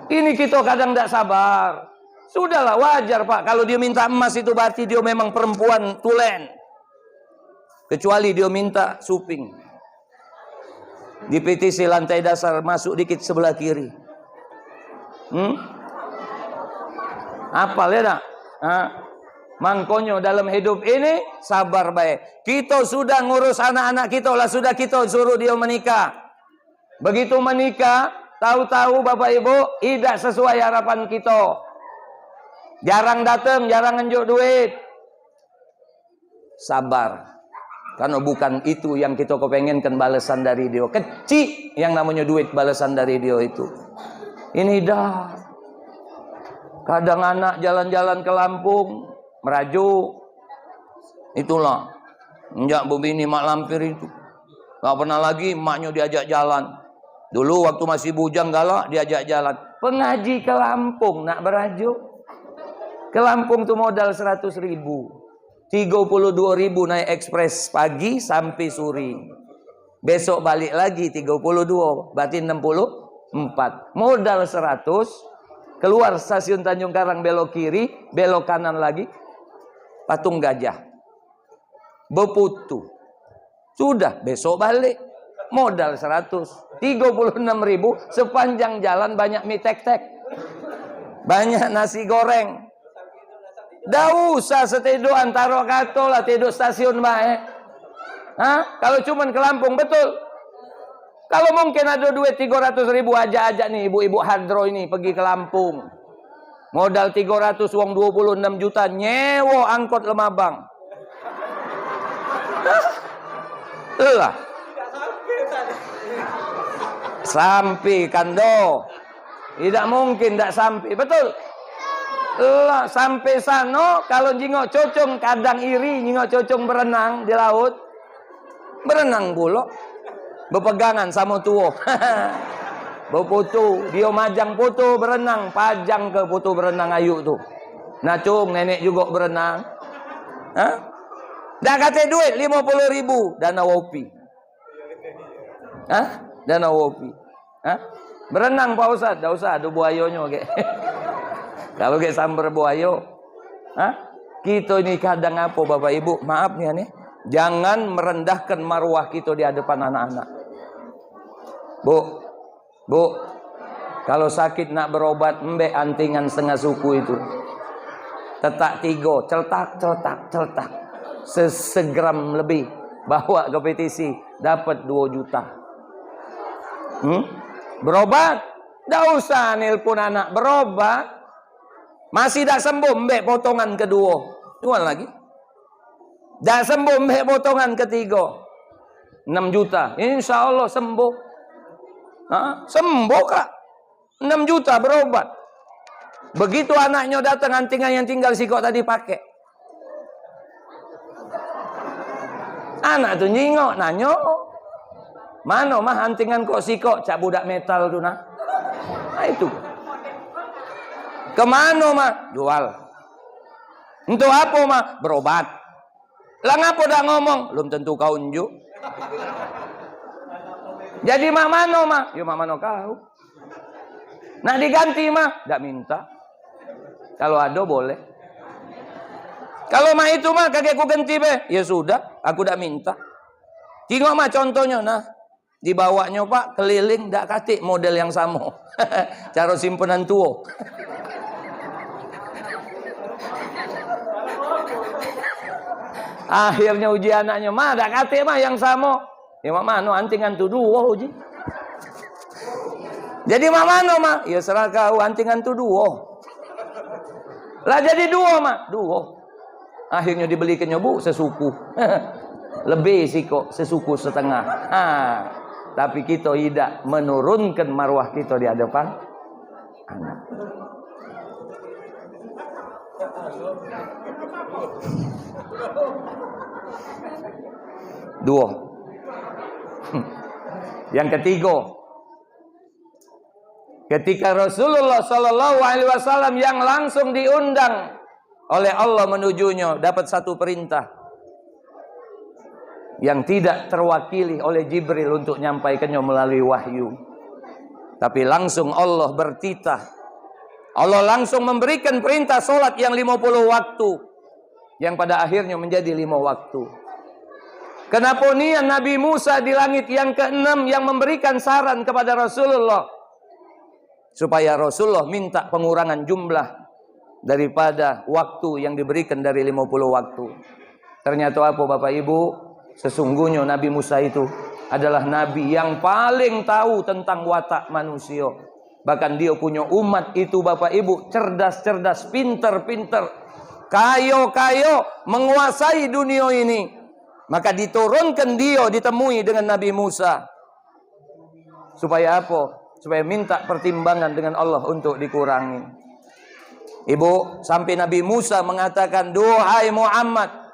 Ini kita kadang tidak sabar. Sudahlah, wajar Pak. Kalau dia minta emas itu berarti dia memang perempuan tulen. Kecuali dia minta suping. Di PTC lantai dasar, masuk dikit sebelah kiri. Apal ya nak? Mangkonyo dalam hidup ini sabar baik. Kita sudah ngurus anak-anak kita lah, sudah kita suruh dia menikah. Begitu menikah, tahu-tahu Bapak Ibu tidak sesuai harapan kita. Jarang datang, jarang nunjuk duit. Sabar. Karena bukan itu yang kita kepengenkan balasan dari dia. Kecil yang namanya duit balasan dari dia itu. Ini dah. Kadang anak jalan-jalan ke Lampung, merajuk. Itulah. Enjak bini mak lampir itu. Gak pernah lagi maknya diajak jalan. Dulu waktu masih bujang galak diajak jalan. Pengaji ke Lampung nak berajuk. Ke Lampung tuh modal 100.000. 32.000 naik ekspres pagi sampai sore. Besok balik lagi 32, berarti 64. Modal 100, keluar stasiun Tanjung Karang belok kiri, belok kanan lagi, Patung Gajah. Beputu. Sudah, besok balik. Modal 100. 36.000 sepanjang jalan banyak mie tek-tek. Banyak nasi goreng. Dah usah setedoan taruh kato lah tidur stasiun baik. Kalau cuman ke Lampung betul. Kalau mungkin ada duit 300.000 aja nih ibu-ibu hadro ini pergi ke Lampung. Modal 300 uang 26 juta nyewo angkot Lemabang. Lah. Sampai kando. Tidak mungkin tidak sampai, betul. Lah sampai sana kalau jingok cocong kadang iri jingok cocong berenang di laut. Berenang pula. Berpegangan sama tua. Berfoto, dia majang foto berenang, pajang ke foto berenang ayu tu. Nacung nenek juga berenang. Dah kata duit 50.000 dana wopi. Dana wopi. Berenang Pak Ustaz, dah usah ada buayonya ke. Kalau kayak sambar buayo, kita ini kadang apa Bapak Ibu, maaf nih jangan merendahkan marwah kita di hadapan anak-anak. Bu, kalau sakit nak berobat, mbek antingan setengah suku itu. Tetak 3, celtak. Sesegram lebih. Bawa ke PTC, dapat 2 juta. Berobat? Tidak usah nelpon anak, berobat. Masih tak sembuh, mbek potongan kedua. Jual lagi. Tak sembuh, mbek potongan ketiga. 6 juta. Insya Allah sembuh. Sembuh kak. 6 juta berobat. Begitu anaknya datang, antingan yang tinggal si kok tadi pakai. Anak tuh nyingok, nanya. Mana mah antingan kok si kok? Cak budak metal tuh nah. Nah itu. Kemana mah? Jual. Untuk apa mah? Berobat. Lah ngapa dah ngomong? Belum tentu kau unjuk. Jadi mak mano mah? Ya mak mano kau. Nak diganti mah? Dak minta. Kalau ada boleh. Kalau mah itu mah kakek ku ganti be. Ya sudah, aku dak minta. Tengok mah contohnya nah. Dibawanya Pak keliling dak katik model yang sama. Cara simpenan tua. Akhirnya uji anaknya, mah dak kate mah yang sama. Ya mak mano antingan tu dua uji. Jadi mak mano mah, ya serah kau antingan tu dua. Lah jadi dua mah, dua. Akhirnya dibelikannya bu sesuku. Lebih sih kok sesuku setengah. Tapi kita tidak menurunkan marwah kita di hadapan anak. Dua. Yang ketiga, ketika Rasulullah Sallallahu Alaihi Wasallam yang langsung diundang oleh Allah menujunya dapat satu perintah yang tidak terwakili oleh Jibril untuk nyampaikannya melalui wahyu, tapi langsung Allah bertitah. Allah langsung memberikan perintah solat yang 50 waktu, yang pada akhirnya menjadi 5 waktu. Kenapa niat Nabi Musa di langit yang ke-6 yang memberikan saran kepada Rasulullah supaya Rasulullah minta pengurangan jumlah daripada waktu yang diberikan dari 50 waktu. Ternyata apa Bapak Ibu? Sesungguhnya Nabi Musa itu adalah Nabi yang paling tahu tentang watak manusia. Bahkan dia punya umat itu Bapak Ibu cerdas-cerdas, pinter-pinter, kayo-kayo, menguasai dunia ini. Maka diturunkan dia ditemui dengan Nabi Musa. Supaya apa? Supaya minta pertimbangan dengan Allah untuk dikurangi. Ibu, sampai Nabi Musa mengatakan, "Duhai Muhammad,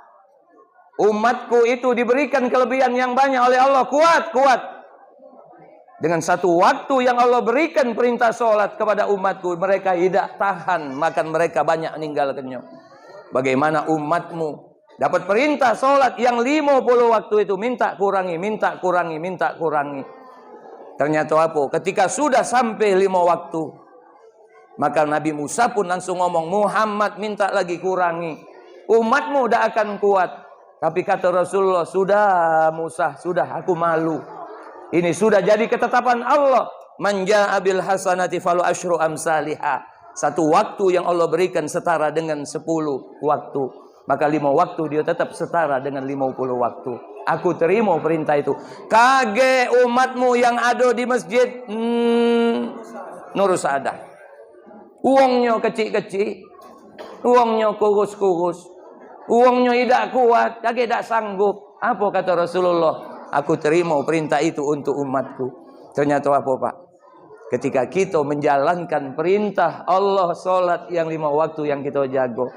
umatku itu diberikan kelebihan yang banyak oleh Allah, kuat. Dengan satu waktu yang Allah berikan perintah sholat kepada umatku, mereka tidak tahan, makan mereka banyak meninggalkannya. Bagaimana umatmu dapat perintah sholat yang 50 waktu itu, minta kurangi. Ternyata apa? Ketika sudah sampai 5 waktu, maka Nabi Musa pun langsung ngomong, Muhammad minta lagi kurangi. Umatmu tidak akan kuat. Tapi kata Rasulullah, sudah Musa, sudah aku malu. Ini sudah jadi ketetapan Allah. Man jaa bil hasanati falu asyru amsalihha. Satu waktu yang Allah berikan setara dengan 10 waktu. Maka 5 waktu dia tetap setara dengan 50 waktu. Aku terima perintah itu. Kage umatmu yang ada di masjid nurus ada. Uangnya kecil-kecil. Uangnya kurus-kurus. Uangnya tidak kuat. Kage tidak sanggup. Apa kata Rasulullah? Aku terima perintah itu untuk umatku. Ternyata apa Pak? Ketika kita menjalankan perintah Allah sholat yang 5 waktu yang kita jago,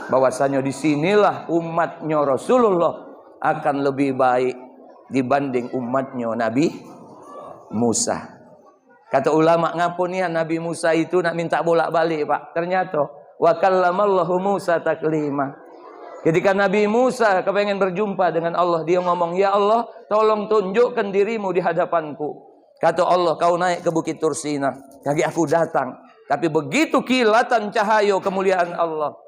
bahwasanya disinilah umatnya Rasulullah akan lebih baik dibanding umatnya Nabi Musa. Kata ulama ngapunian Nabi Musa itu nak minta bolak-balik Pak. Ternyata wa kallamallahu Musa taklima. Ketika Nabi Musa kepengen berjumpa dengan Allah, dia ngomong, ya Allah, tolong tunjukkan dirimu di hadapanku. Kata Allah, kau naik ke Bukit Tursina. Kaki aku datang. Tapi begitu kilatan cahaya kemuliaan Allah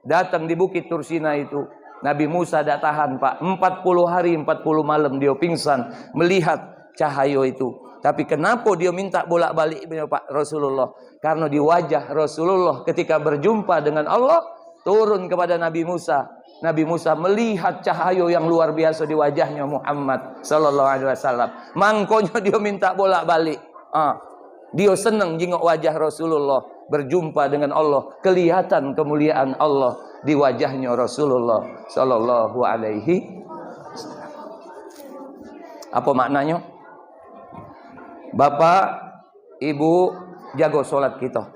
datang di Bukit Tursina itu, Nabi Musa tidak tahan Pak. 40 hari 40 malam dia pingsan melihat cahaya itu. Tapi kenapa dia minta bolak-balik Pak Rasulullah? Karena di wajah Rasulullah ketika berjumpa dengan Allah, turun kepada Nabi Musa. Nabi Musa melihat cahaya yang luar biasa di wajahnya Muhammad sallallahu alaihi wasallam. Mangkonya dia minta bolak-balik. Dia senang jengok wajah Rasulullah, berjumpa dengan Allah, kelihatan kemuliaan Allah di wajahnya Rasulullah sallallahu alaihi wasallam. Apa maknanya? Bapak, Ibu, jago salat kita.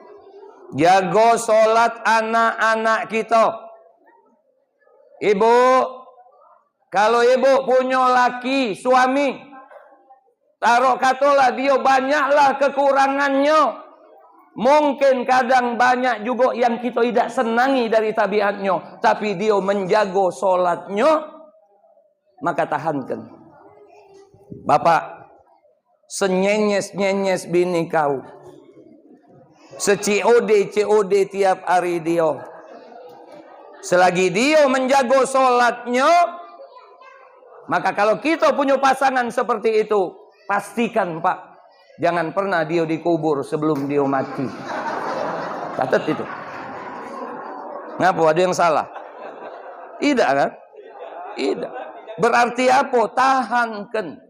Jago sholat anak-anak kita. Ibu, kalau ibu punya laki, suami, taruh katalah dia banyaklah kekurangannya, Mungkin kadang banyak juga yang kita tidak senangi dari tabiatnya, tapi dia menjaga solatnya, maka tahankan. Bapak, senyenyes-nyenyes bini kau, COD tiap hari dia, selagi dia menjaga solatnya, maka kalau kita punya pasangan seperti itu, pastikan Pak, jangan pernah dia dikubur sebelum dia mati. Catat itu. Ngapa, ada yang salah? Tidak kan? Tidak. Berarti apa? Tahankan.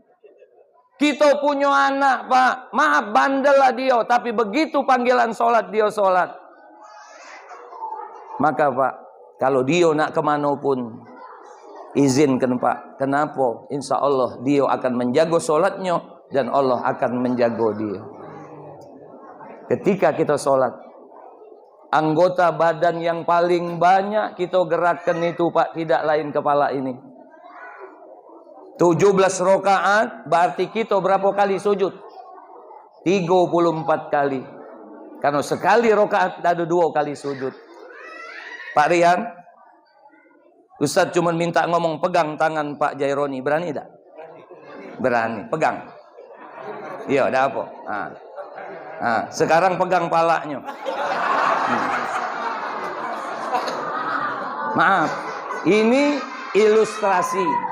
Kita punya anak Pak, maaf bandel lah dia, tapi begitu panggilan sholat dia sholat. Maka Pak, kalau dia nak kemana pun, izinkan Pak. Kenapa? Insya Allah dia akan menjaga sholatnya dan Allah akan menjaga dia. Ketika kita sholat, anggota badan yang paling banyak kita gerakkan itu Pak, tidak lain kepala ini. 17 rakaat berarti kita berapa kali sujud? 34 kali. Karena sekali rakaat ada 2 kali sujud. Pak Rian, Ustaz cuma minta ngomong, pegang tangan Pak Jaironi, berani tak? Berani, pegang. Iya, ada apa? Sekarang pegang palanya. Maaf, ini ilustrasi.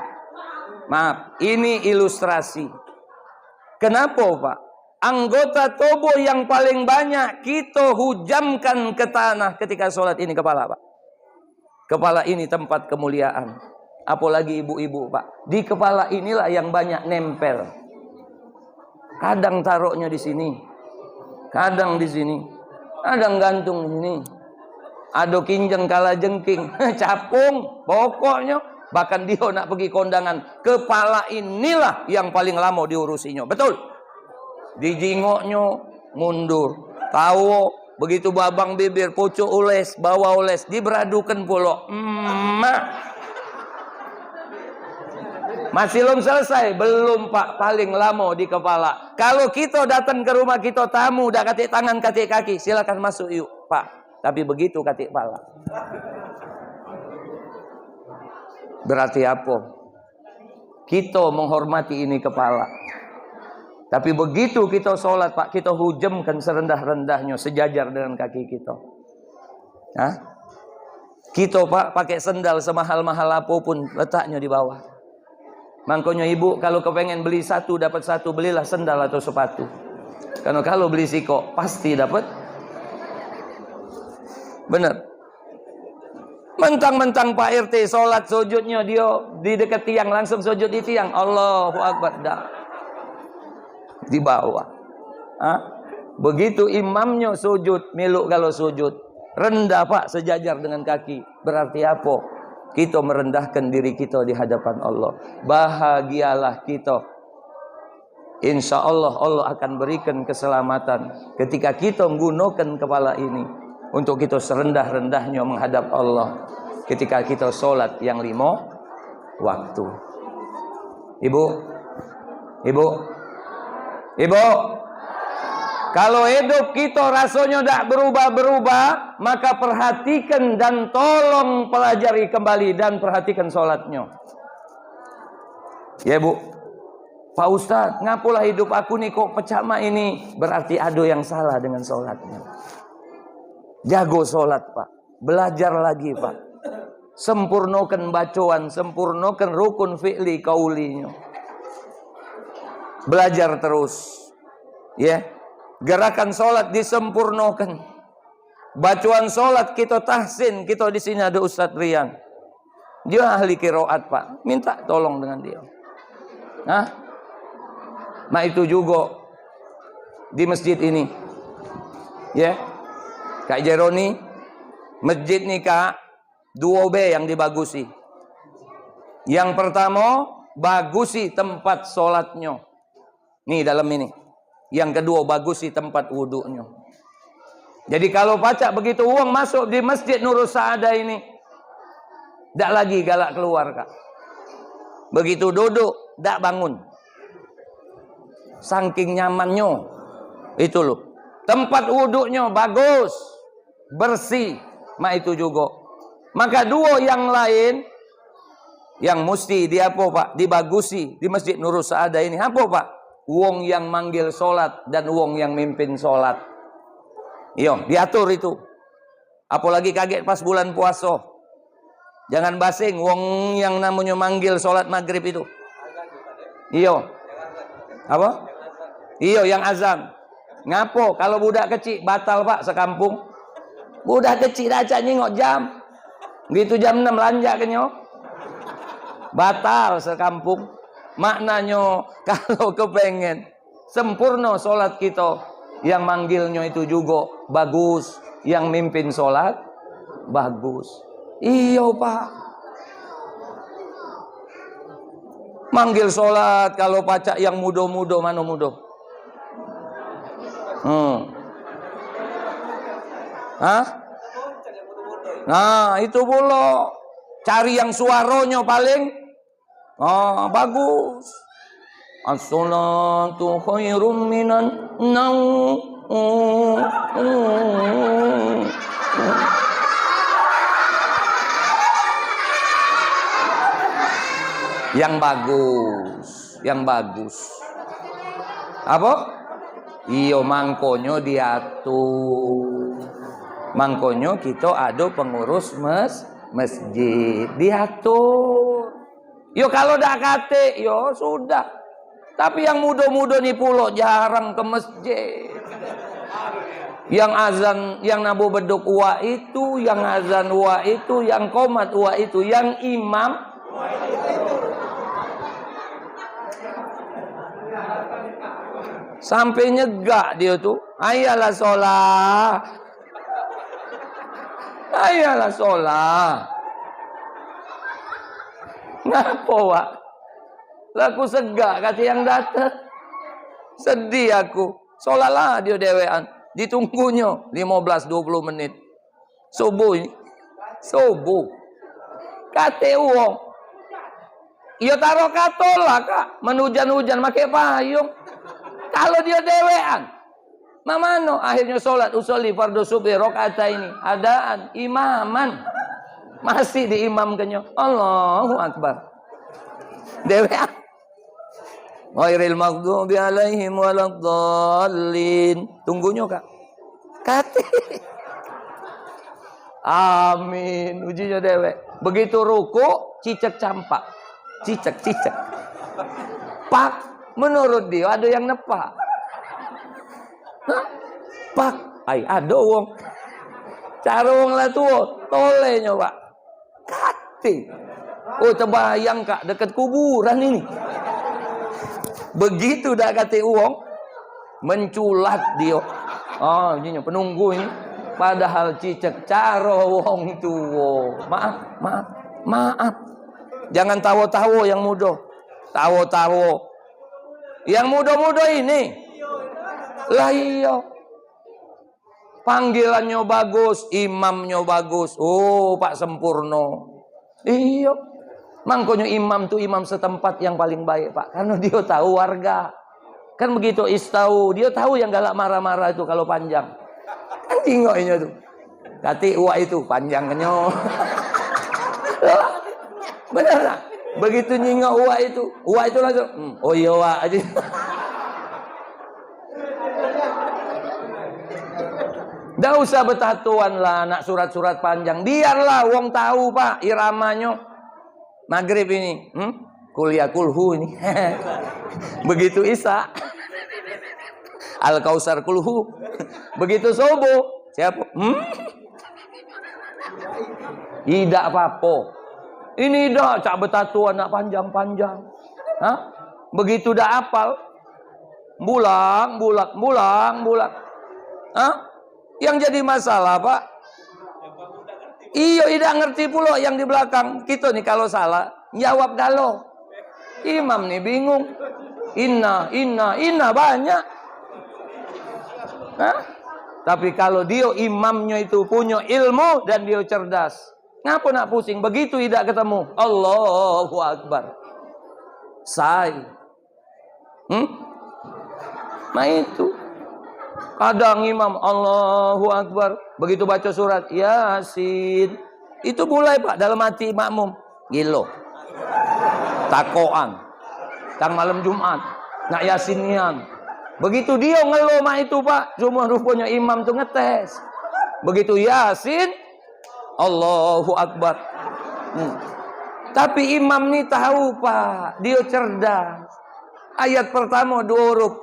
Maaf, ini ilustrasi. Kenapa Pak? Anggota tubuh yang paling banyak kita hujamkan ke tanah ketika sholat ini kepala Pak. Kepala ini tempat kemuliaan. Apalagi ibu-ibu Pak. Di kepala inilah yang banyak nempel. Kadang taruhnya di sini, kadang di sini, kadang gantung di sini. Ada kinjeng kala jengking, capung, pokoknya. Bahkan dia nak pergi kondangan, kepala inilah yang paling lama diurusinya. Betul? Dijingoknya mundur. Tahu begitu babang bibir, pucuk ules, bawa ules, diberadukan pula. Masih belum selesai? Belum Pak, paling lama di kepala. Kalau kita datang ke rumah kita tamu, dah katik tangan, katik kaki, silakan masuk yuk Pak. Tapi begitu katik kepala. Berarti apa? Kita menghormati ini kepala. Tapi begitu kita sholat Pak, kita hujamkan serendah-rendahnya, sejajar dengan kaki kita. Kita Pak pakai sendal semahal-mahal apapun, letaknya di bawah. Makanya ibu kalau kepengen beli satu dapat satu, belilah sendal atau sepatu. Karena kalau beli siko pasti dapat. Benar. Mentang-mentang Pak RT sholat sujudnya dia di dekat tiang, langsung sujud di tiang. Allahu Akbar, dah di bawah. Begitu imamnya sujud, miluk kalau sujud rendah Pak, sejajar dengan kaki. Berarti apa? Kita merendahkan diri kita di hadapan Allah. Bahagialah kita. Insya Allah Allah akan berikan keselamatan ketika kita menggunakan kepala ini untuk kita serendah-rendahnya menghadap Allah ketika kita sholat yang 5 waktu. Ibu, kalau hidup kita rasanya tidak berubah-berubah, maka perhatikan dan tolong pelajari kembali dan perhatikan sholatnya. Ya Bu, Pak Ustadz, ngapalah hidup aku nih kok pecama ini? Berarti ada yang salah dengan sholatnya. Jago sholat Pak, belajar lagi Pak, sempurnakan bacaan, sempurnakan rukun fi'li kaulinya, belajar terus, ya. Gerakan sholat disempurnakan, bacaan sholat kita tahsin. Kita di sini ada Ustadz Rian, dia ahli qiraat Pak, minta tolong dengan dia. Nah itu juga di masjid ini, ya. Kak Jeroni, masjid nih Kak, 2B yang dibagusi. Yang pertama, bagusi tempat sholatnya. Nih dalam ini. Yang kedua, bagusi tempat wudhunya. Jadi kalau pacak begitu uang masuk di masjid Nurul Saada ini, tidak lagi galak keluar Kak. Begitu duduk, tidak bangun. Saking nyamannya. Itu loh. Tempat wuduknya bagus, bersih. Itu juga. Maka dua yang lain yang mesti di apa Pak? Dibagusi di Masjid Nurul Saadah ini. Apa Pak? Wong yang manggil sholat dan wong yang mimpin sholat. Yo, diatur itu. Apalagi kaget pas bulan puasa. Jangan basing wong yang namanya manggil sholat maghrib itu. Iyo. Apa? Iyo yang azan. Ngapo? Kalau budak kecil batal Pak sekampung. Budak kecil aja nyingok jam. Gitu jam 6 lanjak kenyo. Batal sekampung. Maknanya kalau kepengen sempurna sholat kita, yang manggilnya itu juga bagus, yang mimpin sholat bagus. Iya Pak. Manggil sholat kalau pacak yang muda-muda, mana muda? Hah? Nah itu pula. Cari yang suaranya paling bagus. As-salatu khairum minan naum. Yang bagus, yang bagus. Apa? Iyo mangkonyo diatur. Mangkonyo kita ada pengurus masjid diatur. Yo kalau dak kate, yo sudah. Tapi yang muda-muda nih pulau jarang ke masjid. Yang azan, yang nabu beduk wa itu, yang azan wa itu, yang qomat wa itu, yang imam sampai nyegak dia tuh. Ayalah sholat. Ayalah sholat. Ngapa Wak? Laku segak kata yang datang. Sedih aku. Sholatlah dia dewean. Ditunggunya 15-20 menit. Subuh. Subuh. Kata uang. Ya taruh katolah Kak. Menujan-hujan pakai payung. Kalau dia dewean. Mamano akhirnya sholat usolli fardu subuh rakaat ini. Adaan imaman. Masih diimamkannya. Allahu Akbar. Dewean. Ghairil maghdubi alaihim waladdallin. Tunggunya Kak. Kate. Amin. Ujinya dewe. Begitu ruku, cicak campak. Cicak. Pak, menurut dia ada yang nepak. Hah? Pak, ada wong. Cara wong lah tuh, tolenya Pak. Kate. Oh, terbayang Kak, dekat kuburan ini. Begitu dah kata uang, menculat dia. Ini penunggu ini. Padahal cicak caro wong tuwo. Maaf. Jangan tawo-tawo yang muda. Tawo-tawo. Yang muda-muda ini. Lah iya. Panggilannya bagus, imamnya bagus. Oh, Pak sempurno. Iya. Mangkonyo imam tuh imam setempat yang paling baik Pak. Karena dia tahu warga. Kan begitu istau. Dia tahu yang galak marah-marah itu kalau panjang. Kan tinggalnya tuh. Kati uak itu panjangnya. Benar lah. Begitu nyingok uak itu. Uak itu langsung. Oh iya uak aja. Nggak usah betatuan lah nak surat-surat panjang. Biarlah wong tahu Pak iramanya. Maghrib ini, kuliah kulhu ini. Begitu Isya, Al-Kausar kulhu. Begitu subuh, siapa? Tidak apa-apa. Ini dah cak betatuan nak panjang-panjang. Hah? Begitu dah apal, bulang. Hah? Yang jadi masalah Pak. Iyo tidak ngerti pula yang di belakang. Kita nih kalau salah jawab galo. Imam nih bingung. Inna banyak. Hah? Tapi kalau dia imamnya itu punya ilmu dan dia cerdas. Ngapa nak pusing? Begitu tidak ketemu. Allahu Akbar. Nah itu. Kadang imam Allahu Akbar, begitu baca surat Yasin, itu mulai Pak dalam hati makmum gilo, takoan, tang malam Jumat, nak Yasinian. Begitu dia ngeluh mak itu Pak, cuma rupanya imam tuh ngetes. Begitu Yasin, Allahu Akbar. Tapi imam nih tahu Pak, dia cerdas. Ayat pertama 2 huruf,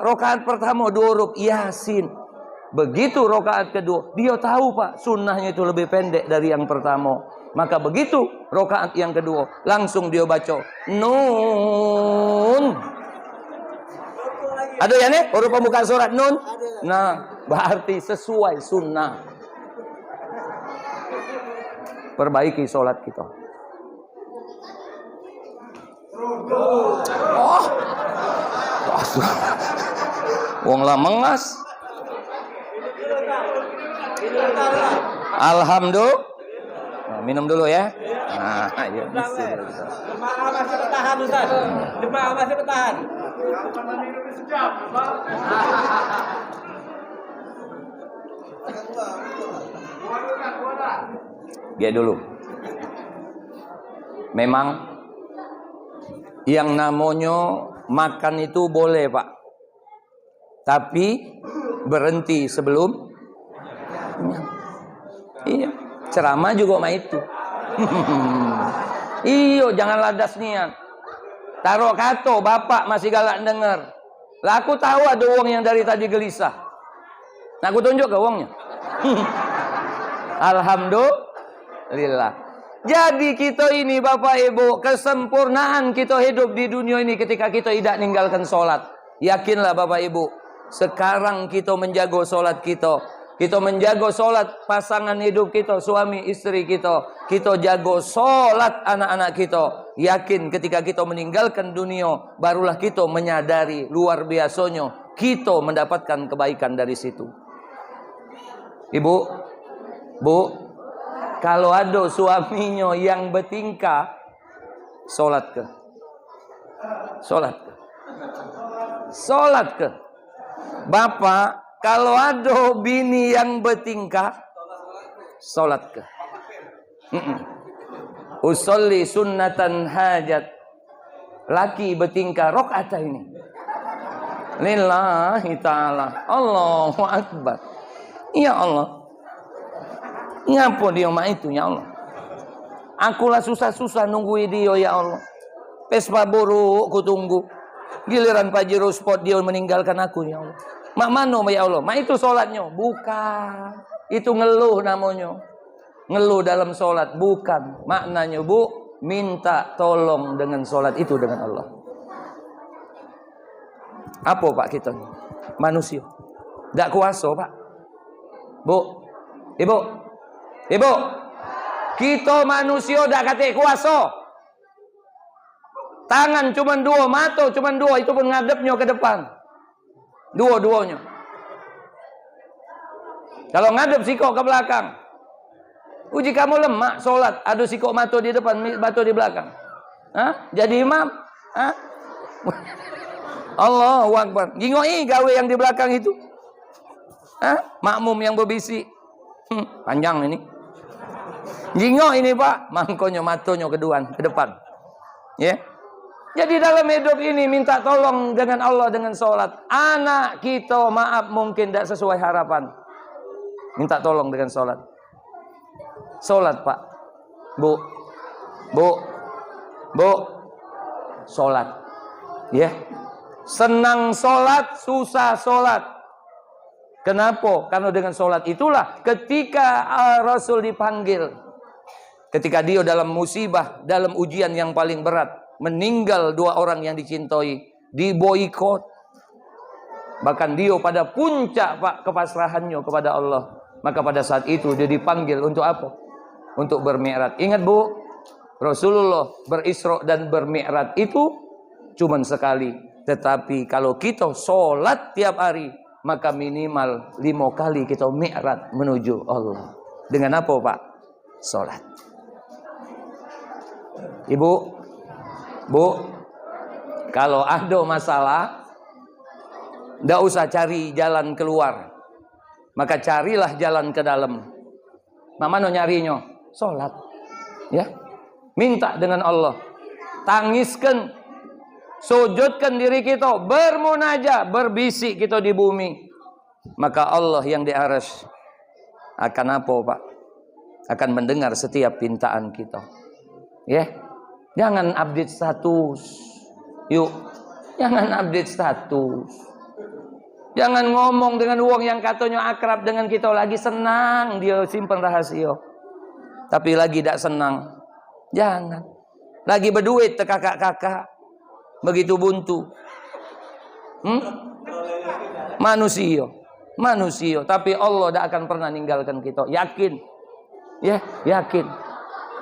rakaat pertama 2 huruf Yasin. Begitu rakaat kedua, dia tahu Pak, sunnahnya itu lebih pendek dari yang pertama. Maka begitu rakaat yang kedua, langsung dia baca Nun. Ada ya nih huruf pembuka surat Nun. Nah, berarti sesuai sunnah. Perbaiki sholat kita. Oh, wong lah mengas. Alhamdulillah. Nah, minum dulu ya. Nah, ayo. Jemaah masih bertahan Ustaz. Jemaah masih bertahan. Dia dulu. Memang yang namanya makan itu boleh Pak, tapi berhenti sebelum. Iya, ceramah juga mah itu. Iyo, jangan ladas nian. Taruh kato, bapak masih galak denger. Lah aku tahu ada uang yang dari tadi gelisah. Nah, aku tunjuk ke uangnya. Alhamdulillah. Jadi kita ini Bapak Ibu, kesempurnaan kita hidup di dunia ini ketika kita tidak meninggalkan sholat. Yakinlah Bapak Ibu, sekarang kita menjaga sholat kita. Kita menjaga sholat pasangan hidup kita, suami istri kita. Kita jaga sholat anak-anak kita. Yakin ketika kita meninggalkan dunia, barulah kita menyadari luar biasanya kita mendapatkan kebaikan dari situ. Ibu, Bu, kalau ada suaminya yang bertingkah, sholat ke? Sholat ke? Sholat ke? Bapak, kalau ada bini yang bertingkah, sholat ke? Usolli sunnatan hajat. Laki bertingkah rakaat ini. Lillahi ta'ala. Allahu Akbar. Ya Allah. Ngapa dia mah itu ya Allah. Akulah susah-susah nungguin dia ya Allah. Pespa buruk ku tunggu. Giliran Pajero Sport dia meninggalkan aku ya Allah. Mak mano ya Allah. Mak itu sholatnya. Bukan. Itu ngeluh namanya. Ngeluh dalam sholat. Bukan. Maknanya Bu, minta tolong dengan sholat itu dengan Allah. Apa Pak kita? Manusia. Tak kuasa Pak. Bu, Ibu, Ibu, kita manusia dah kata kuasa. Tangan cuma 2, mata cuma 2, itu pun ngadepnya ke depan. Dua-duanya. Kalau ngadep sikok ke belakang. Uji kamu lemah, sholat, ada sikok mata di depan, mata di belakang. Hah? Jadi imam? Hah? Allahu Akbar. Gingoi gawe yang di belakang itu. Hah? Makmum yang berbisik. Panjang ini. Jingo ini Pak, mangkonya matonya ke depan. Ya. Yeah. Jadi dalam hidup ini minta tolong dengan Allah dengan sholat. Anak kita maaf mungkin tidak sesuai harapan. Minta tolong dengan sholat. Sholat Pak. Bu. Sholat. Ya. Yeah. Senang sholat, susah sholat. Kenapa? Karena dengan sholat itulah ketika Rasul dipanggil. Ketika dia dalam musibah, dalam ujian yang paling berat. Meninggal 2 orang yang dicintai. Diboikot. Bahkan dia pada puncak Pak kepasrahannya kepada Allah. Maka pada saat itu dia dipanggil untuk apa? Untuk bermi'raj. Ingat Bu, Rasulullah berisra dan bermi'raj itu cuma sekali. Tetapi kalau kita sholat tiap hari, maka minimal 5 kali kita mi'raj menuju Allah. Dengan apa Pak? Sholat. Ibu, Bu, kalau ada masalah, Nggak usah cari jalan keluar, maka carilah jalan ke dalam. Mamano nyarinya? Sholat. Ya, minta dengan Allah, tangiskan, sujudkan diri kita, bermunajat, berbisik kita di bumi. Maka Allah yang di arsy akan apa, Pak? Akan mendengar setiap pintaan kita. Ya, jangan update status. Yuk, jangan update status. Jangan ngomong dengan uang yang katanya akrab dengan kita, lagi senang dia simpan rahasia. Tapi lagi tidak senang, jangan. Lagi berduit kakak-kakak, begitu buntu. Manusia. Tapi Allah tidak akan pernah ninggalkan kita. Yakin, ya, yakin.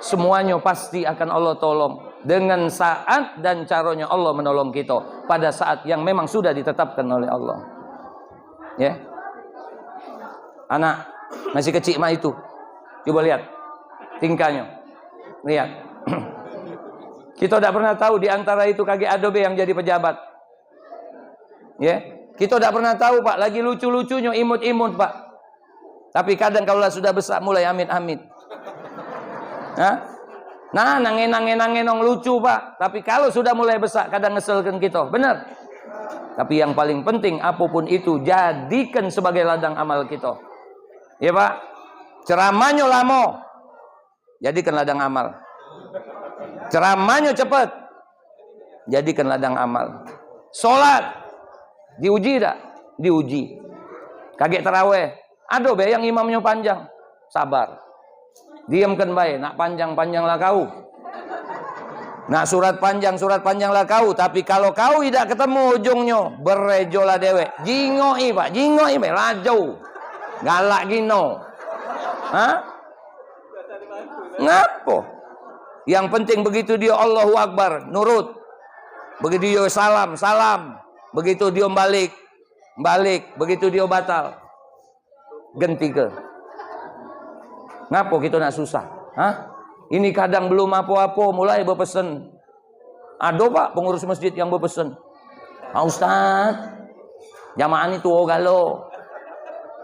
Semuanya pasti akan Allah tolong dengan saat dan caranya Allah menolong kita pada saat yang memang sudah ditetapkan oleh Allah. Ya, anak masih kecil mah itu, coba lihat tingkahnya, lihat. Kita tidak pernah tahu di antara itu kaki adobe yang jadi pejabat. Ya, kita tidak pernah tahu, Pak, lagi lucu-lucunya imut-imut, Pak. Tapi kadang kalau sudah besar mulai amit-amit. Nah, nang-enang lucu, Pak. Tapi kalau sudah mulai besar kadang ngeselkan kita, benar. Tapi yang paling penting apapun itu jadikan sebagai ladang amal kita. Ya, Pak. Ceramahnya lama, jadikan ladang amal. Ceramahnya cepat, jadikan ladang amal. Sholat diuji tak? Diuji. Kaget terawih, aduh be yang imamnya panjang, sabar. Diamkan baik, nak panjang-panjang lah kau. Nak surat panjang lah kau. Tapi kalau kau tidak ketemu ujungnya, berejolah dewek. Jingoi, Pak, jingoi be, rajau. Galak gino. Ngapo? Yang penting begitu dia Allahu Akbar, nurut. Begitu dia salam. Begitu dia balik. Begitu dia batal, ganti ke. Ngapo kita nak susah? Ini kadang belum apa-apa mulai berpesan. Ada, Pak, pengurus masjid yang berpesan, Pak Ustaz, jamaah itu galo,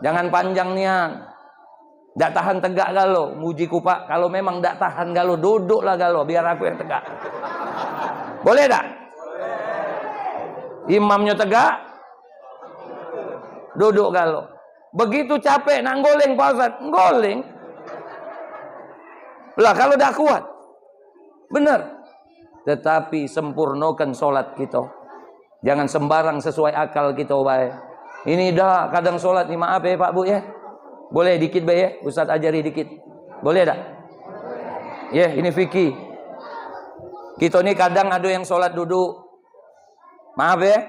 jangan panjang nian, tidak tahan tegak galo. Mujiku, Pak, kalau memang tidak tahan galo, duduklah galo, biar aku yang tegak. Boleh tak? Imamnya tegak, duduk galo. Begitu capek nak goleng, Pak Ustaz, goleng. Lah kalau dah kuat, benar. Tetapi sempurnakan solat kita. Jangan sembarang sesuai akal kita, baik. Ini dah kadang solat ni, maaf ya Pak Bu ya. Boleh dikit baik ya, Ustaz ajari dikit. Boleh tak? Ya, ini fikih. Kita ni kadang ada yang solat duduk. Maaf ya.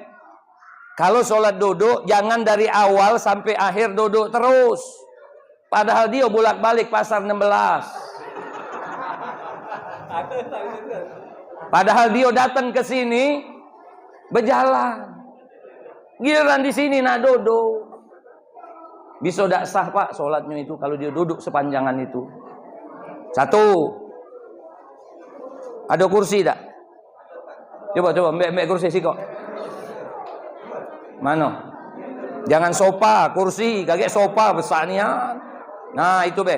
Kalau solat duduk, jangan dari awal sampai akhir duduk terus. Padahal dia bolak-balik pasar 16. Padahal dia datang ke sini berjalan. Giliran di sini nak duduk. Bisa tak sah, Pak, solatnya itu kalau dia duduk sepanjangan itu. Satu. Ada kursi tak? Coba ambil kursi sih kok. Mana? Jangan sofa, kursi, kaget sofa besarnya. Nah, itu be.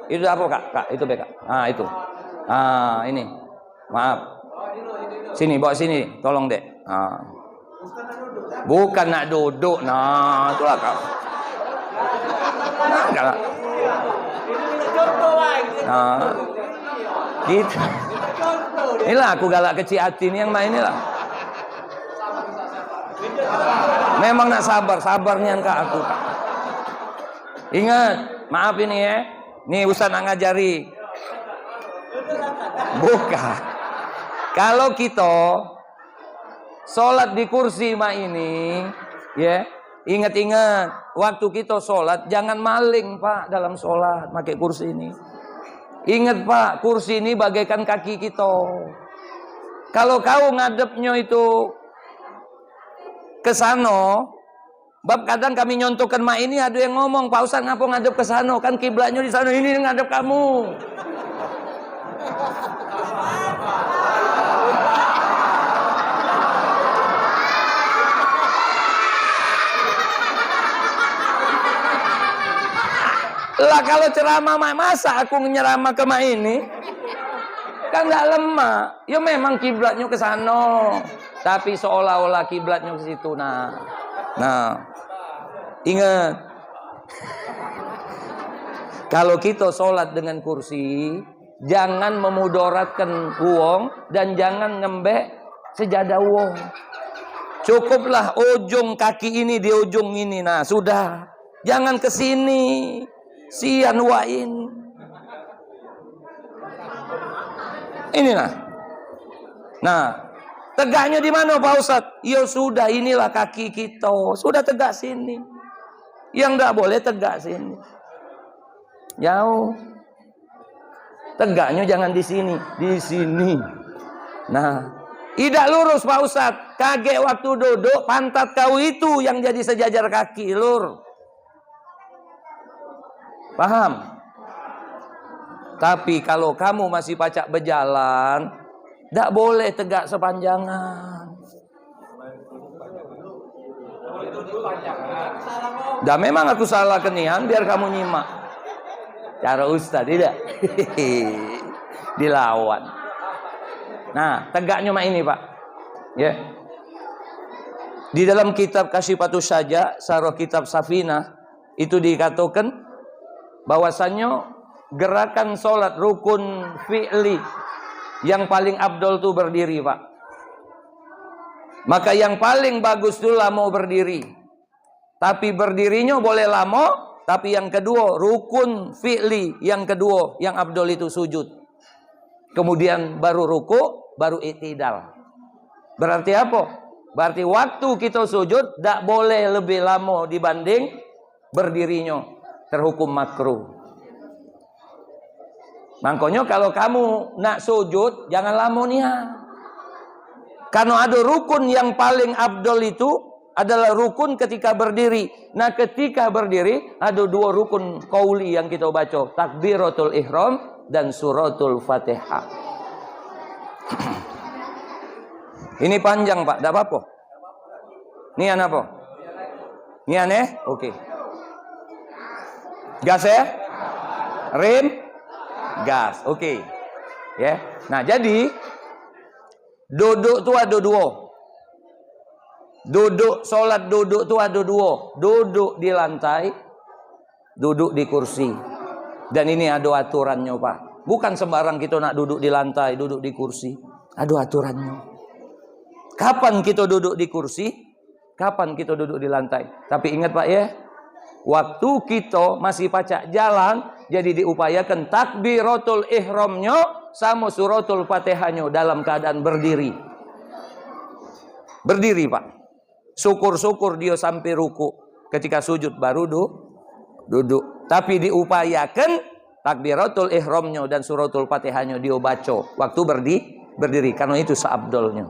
Itu apa, Kak? Itu be, Kak. Nah, itu. Ini. Maaf. Sini, bawa sini, tolong, Dek. Bukan nak duduk. Nah, itulah Kak. Nah, enggak lah. Gitu. Inilah aku galak kecil hati ini yang main inilah. Memang nak sabarnya Kak aku, Kak. Ingat, maaf ini ya. Nih Ustaz nak ngajari. Bukan. Kalau kita sholat di kursi mak ini, ya, ingat-ingat waktu kita sholat jangan maling, Pak, dalam sholat pakai kursi ini. Ingat, Pak, kursi ini bagaikan kaki kita. Kalau kau ngadepnya itu ke sana, bab kadang kami nyontohkan mak ini ada yang ngomong, Pak Ustaz ngapa ngadep ke sana? Kan kiblatnya di sana, ini ngadep kamu. Lah kalau ceramah masa aku nyeramah ke ini? Kan nggak lemah. Ya memang kiblatnya ke sana. Tapi seolah-olah kiblatnya ke situ. Nah, ingat. Kalau kita sholat dengan kursi, jangan memudaratkan uang dan jangan ngembek sejadah uang. Cukuplah ujung kaki ini di ujung ini. Nah, sudah. Jangan ke sini. Sian wain. Ini Nah, tegaknya di mana Pak Ustadz? Ya sudah, inilah kaki kita. Sudah tegak sini. Yang enggak boleh tegak sini. Jauh. Tegaknya jangan di sini, di sini. Nah, tidak lurus Pak Ustadz. Kaget waktu duduk, pantat kau itu yang jadi sejajar kaki, lur. Paham? Tapi kalau kamu masih pacak berjalan, tidak boleh tegak sepanjangan. Dah memang aku salah kenian, biar kamu nyimak. Cara Ustaz tidak. Dilawan. Nah, tegaknya mak ini Pak. Ya. Di dalam kitab Kasyifatus Saja, sarah kitab Safinah, itu dikatakan bahwasannya gerakan sholat rukun fi'li yang paling abdol itu berdiri Pak. Maka yang paling bagus itu lama berdiri. Tapi berdirinya boleh lama. Tapi yang kedua rukun fi'li yang kedua yang abdol itu sujud. Kemudian baru ruku, baru i'tidal. Berarti apa? Berarti waktu kita sujud tidak boleh lebih lama dibanding berdirinya. Terhukum makruh. Makanya kalau kamu nak sujud, jangan lama nih. Karena ada rukun yang paling abdol itu adalah rukun ketika berdiri. Nah, ketika berdiri ada dua rukun qauli yang kita baca, takbiratul ihram dan suratul Fatihah. Ini panjang, Pak, enggak apa-apa. Nian apa? Nian Oke. Gas ya? Rem? Gas, oke. Ya. Nah, jadi duduk tuh ada dua. Duduk, sholat duduk tuh ada dua. Duduk di lantai, duduk di kursi. Dan ini ada aturannya, Pak. Bukan sembarang kita nak duduk di lantai, duduk di kursi. Ada aturannya. Kapan kita duduk di kursi? Kapan kita duduk di lantai? Tapi ingat Pak ya, waktu kita masih pacak jalan, jadi diupayakan takbiratul ihramnya sama suratul Fatihahnya dalam keadaan berdiri. Berdiri Pak. Syukur-syukur dia sampai ruku. Ketika sujud baru duduk. Tapi diupayakan takbiratul ihramnya dan suratul Fatihahnya dia baca waktu berdiri. Karena itu seabdolnya.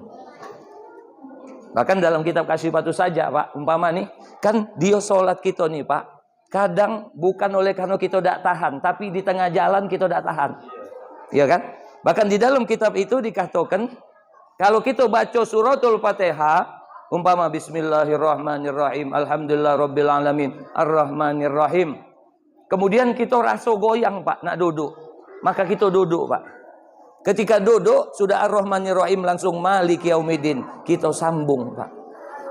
Bahkan dalam kitab Kasyifatus Saja Pak, umpama nih, kan dia sholat kita nih Pak, kadang bukan oleh karena kita tidak tahan, tapi di tengah jalan kita tidak tahan. Iya kan? Bahkan di dalam kitab itu dikatakan, kalau kita baca suratul Fatihah, umpama bismillahirrahmanirrahim, alhamdulillah rabbil alamin, arrahmanirrahim. Kemudian kita rasa goyang Pak, nak duduk. Maka kita duduk Pak. Ketika duduk, sudah ar-Rahmanir-Rahim langsung Maliki Yaumiddin. Kita sambung, Pak.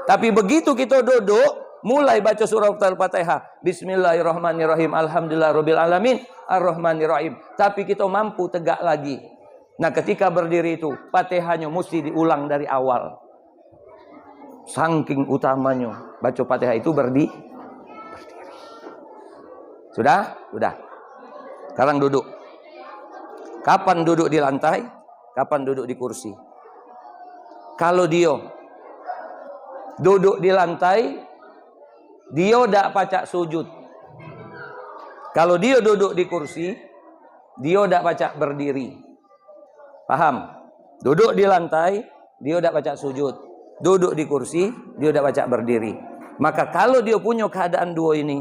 Tapi begitu kita duduk, mulai baca surah Al-Fatihah. Bismillahirrahmanirrahim. Alhamdulillah Rabbil Alamin. Ar-Rahmanir-Rahim. Tapi kita mampu tegak lagi. Nah, ketika berdiri itu, Fatihahnya mesti diulang dari awal. Saking utamanya. Baca Fatihah itu berdiri. Sudah? Sudah. Sekarang duduk. Kapan duduk di lantai? Kapan duduk di kursi? Kalau dia duduk di lantai, dia tidak pacak sujud. Kalau dia duduk di kursi, dia tidak pacak berdiri. Paham? Duduk di lantai, dia tidak pacak sujud. Duduk di kursi, dia tidak pacak berdiri. Maka kalau dia punya keadaan dua ini,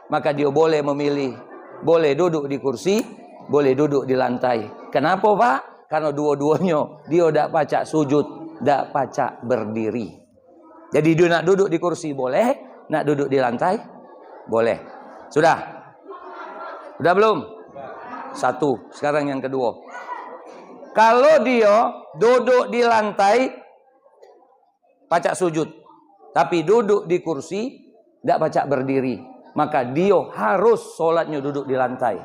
maka dia boleh memilih. Boleh duduk di kursi, boleh duduk di lantai. Kenapa Pak? Karena dua-duanya dia tidak pacak sujud, tidak pacak berdiri. Jadi dia nak duduk di kursi boleh, nak duduk di lantai boleh. Sudah? Udah belum? Satu. Sekarang yang kedua. Kalau dia duduk di lantai, pacak sujud. Tapi duduk di kursi, tidak pacak berdiri. Maka dia harus sholatnya duduk di lantai.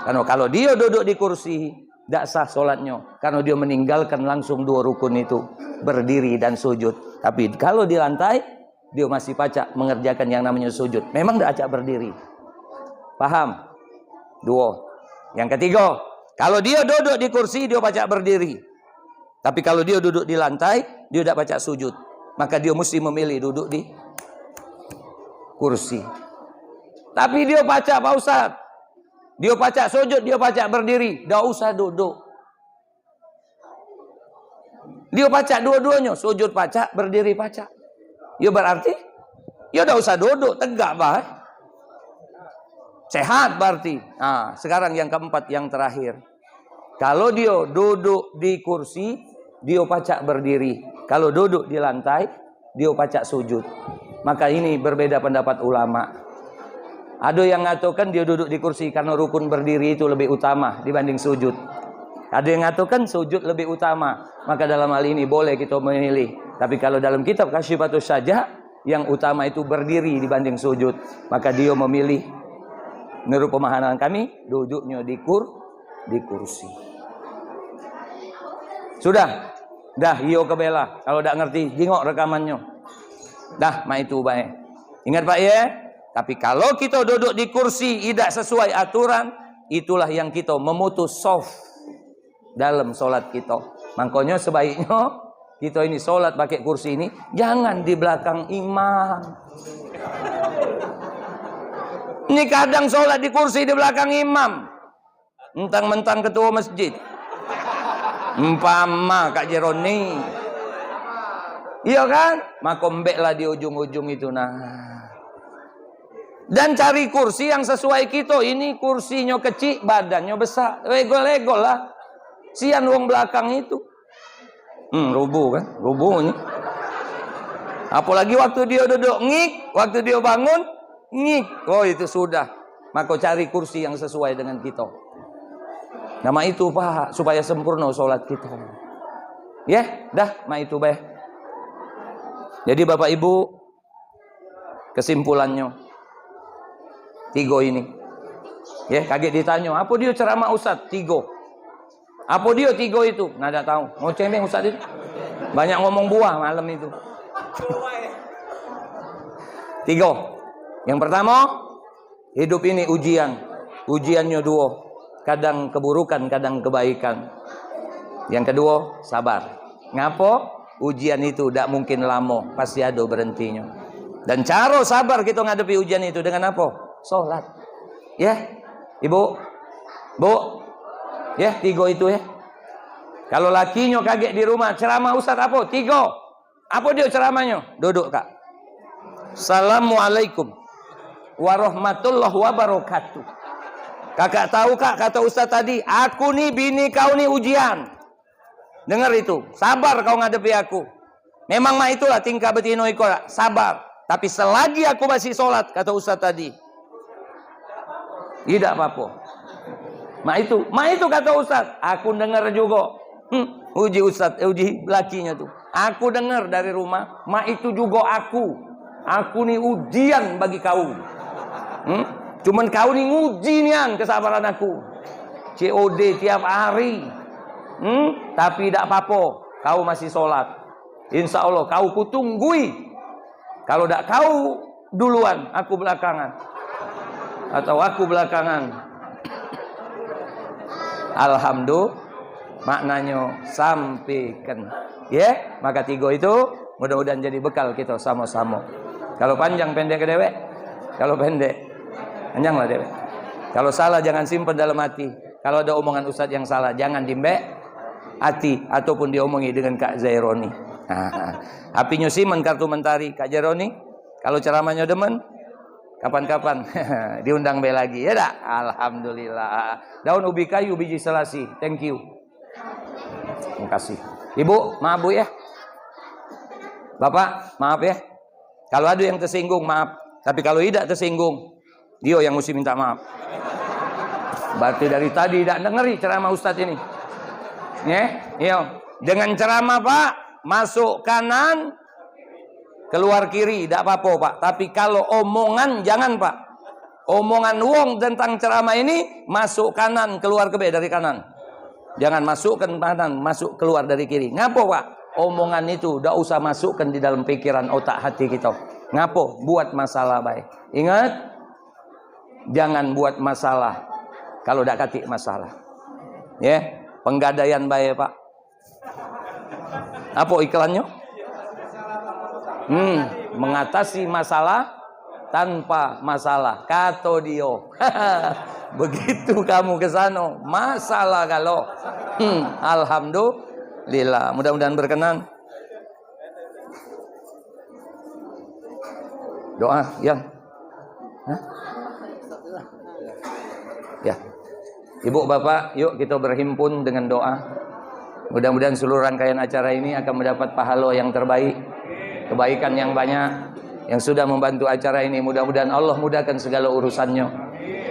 Karena kalau dia duduk di kursi, tidak sah sholatnya. Karena dia meninggalkan langsung 2 rukun itu. Berdiri dan sujud. Tapi kalau di lantai, dia masih pacak mengerjakan yang namanya sujud. Memang tidak pacak berdiri. Paham? 2. Yang ketiga, kalau dia duduk di kursi, dia pacak berdiri. Tapi kalau dia duduk di lantai, dia tidak pacak sujud. Maka dia mesti memilih duduk di kursi. Tapi dia pacak, Pak Ustaz. Dia pacak sujud, dia pacak berdiri. Tidak usah duduk. Dia pacak dua-duanya. Sujud pacak, berdiri pacak. Ya berarti, ya tidak usah duduk. Tegak, Pak. Sehat berarti. Nah, sekarang yang keempat, yang terakhir. Kalau dia duduk di kursi, dia pacak berdiri. Kalau duduk di lantai, dia pacak sujud. Maka ini berbeda pendapat ulama. Ada yang mengatakan dia duduk di kursi karena rukun berdiri itu lebih utama dibanding sujud. Ada yang mengatakan sujud lebih utama. Maka dalam hal ini boleh kita memilih. Tapi kalau dalam kitab Kasyifatus Syajah, yang utama itu berdiri dibanding sujud. Maka dia memilih, menurut pemahaman kami, duduknya di kursi. Sudah? Dah, iyo kebela. Kalau tidak ngerti, jingok rekamannya. Dah, mah itu baik. Ingat Pak ya? Tapi kalau kita duduk di kursi tidak sesuai aturan, itulah yang kita memutus soft dalam sholat kita. Makanya sebaiknya kita ini sholat pakai kursi ini, jangan di belakang imam. Ini kadang sholat di kursi di belakang imam. Mentang-mentang ketua masjid. Umpama Kak Jeroni. Iya kan? Makombek lah di ujung-ujung itu. Nah. Dan cari kursi yang sesuai kita. Ini kursinya kecil, badannya besar. Legol-legol lah. Sian wong belakang itu. Rubuh kan? Rubuh ini. Apalagi waktu dia duduk ngik, waktu dia bangun ngik. Oh itu sudah. Maka cari kursi yang sesuai dengan kita. Nama itu Pak, supaya sempurna sholat kita. Ya, dah, ma itu baik. Jadi Bapak Ibu, kesimpulannya 3 ini. Ya, kaget ditanya, apa dia ceramah Ustaz? 3. Apa dia 3 itu? Nggak tahu. Mau cemeng Ustaz itu? Banyak ngomong buah malam itu. 3. Yang pertama, hidup ini ujian. Ujiannya 2. Kadang keburukan, kadang kebaikan. Yang kedua, sabar. Ngapa? Ujian itu tidak mungkin lama, pasti ada berhentinya. Dan cara sabar kita ngadepi ujian itu dengan apa? Sholat. Ya, Ibu, Bu, ya 3 itu ya. Kalau lakinya kaget di rumah, ceramah Ustaz apa? 3. Apa dia ceramahnya? Duduk Kak. Assalamualaikum warahmatullahi wabarakatuh. Kakak tahu Kak, kata Ustaz tadi, aku nih bini kau nih ujian. Dengar itu, sabar kau ngadepi aku. Memang mah itulah tingkah betino iko, sabar. Tapi selagi aku masih sholat, kata Ustaz tadi, tidak apa-apa. Ma itu kata Ustaz, aku dengar juga. Uji Ustaz, uji lakinya tuh. Aku dengar dari rumah, ma itu juga aku. Aku nih ujian bagi kau. Cuman kau nih nguji nian kesabaran aku. COD tiap hari. Tapi tidak apa-apa. Kau masih sholat. Insya Allah kau kutunggui. Kalau tidak kau duluan, aku belakangan. Atau aku belakangan. Alhamdulillah. Maknanya sampaikan. Ya, maka 3 itu mudah-mudahan jadi bekal kita sama-sama. Kalau panjang pendek ke dewek. Kalau pendek panjang lah dewek. Kalau salah jangan simpan dalam hati. Kalau ada omongan Ustadz yang salah jangan dimbek hati ataupun diomongi dengan Kak Zaironi. Apinya simen kartu mentari Kak Zaironi. Kalau ceramahnya demen, kapan-kapan diundang be lagi ya dak. Alhamdulillah. Daun ubi kayu biji selasi. Thank you. Terima kasih. Ibu, maaf Bu ya. Bapak, maaf ya. Kalau ada yang tersinggung, maaf. Tapi kalau tidak tersinggung, dia yang mesti minta maaf. Berarti dari tadi tidak dengeri ceramah Ustadz ini. Iya. Dengan ceramah Pak, masuk kanan, keluar kiri, tidak apa-apa Pak. Tapi kalau omongan jangan Pak. Omongan wong tentang ceramah ini, masuk kanan, keluar dari kanan. Jangan masuk ke kanan, masuk keluar dari kiri. Ngapo Pak? Omongan itu tidak usah masukkan di dalam pikiran otak hati kita. Ngapo? Buat masalah baik. Ingat, jangan buat masalah kalau tidak katik masalah. Ya, penggadaian baik Pak. Apa iklannya? Mengatasi masalah tanpa masalah. Kata dia. Begitu kamu ke sana, masalah kalau. Alhamdulillah. Mudah-mudahan berkenan. Doa, yang. Ya. Ibu bapak, yuk kita berhimpun dengan doa. Mudah-mudahan seluruh rangkaian acara ini akan mendapat pahala yang terbaik, kebaikan yang banyak. Yang sudah membantu acara ini, mudah-mudahan Allah mudahkan segala urusannya.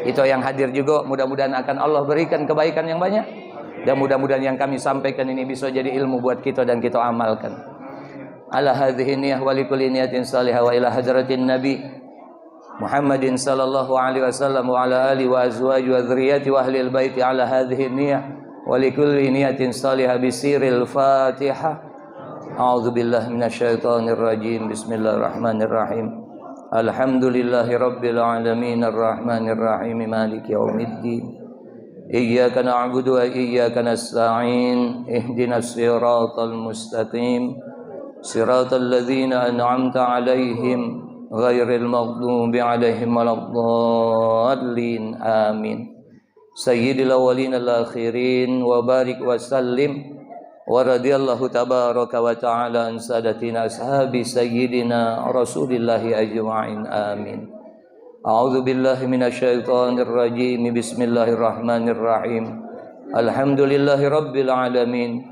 Itu yang hadir juga, mudah-mudahan akan Allah berikan kebaikan yang banyak. Dan mudah-mudahan yang kami sampaikan ini bisa jadi ilmu buat kita dan kita amalkan. Ala hadhihi niyah wa likulli niyatin salihah wa ila hadratin nabi Muhammadin sallallahu alaihi wasallam wa ala alihi wa azwaji wa dzurriyyati wa ahli albaiti ala hadhihi niyah wa likulli niyatin salihah bisiril Fatihah. A'udzu billahi minasyaitonir rajim. Bismillahirrahmanirrahim. Alhamdulillahi rabbil alamin arrahmanir rahim maliki yaumiddin. Iyyaka na'budu wa iyyaka nasta'in. Ihdinas siratal mustaqim. Siratal ladzina an'amta 'alaihim ghairil maghdubi 'alaihim waladdallin. Amin. Sayyidil awwalin wal akhirin wa barik wa sallim wa radiyallahu tabaraka wa ta'ala an sadatina ashabi sayyidina rasulillahi ajma'in. Amin. A'udzu billahi minasyaitonir rajim. Bismillahirrahmanirrahim. Alhamdulillahi rabbil alamin.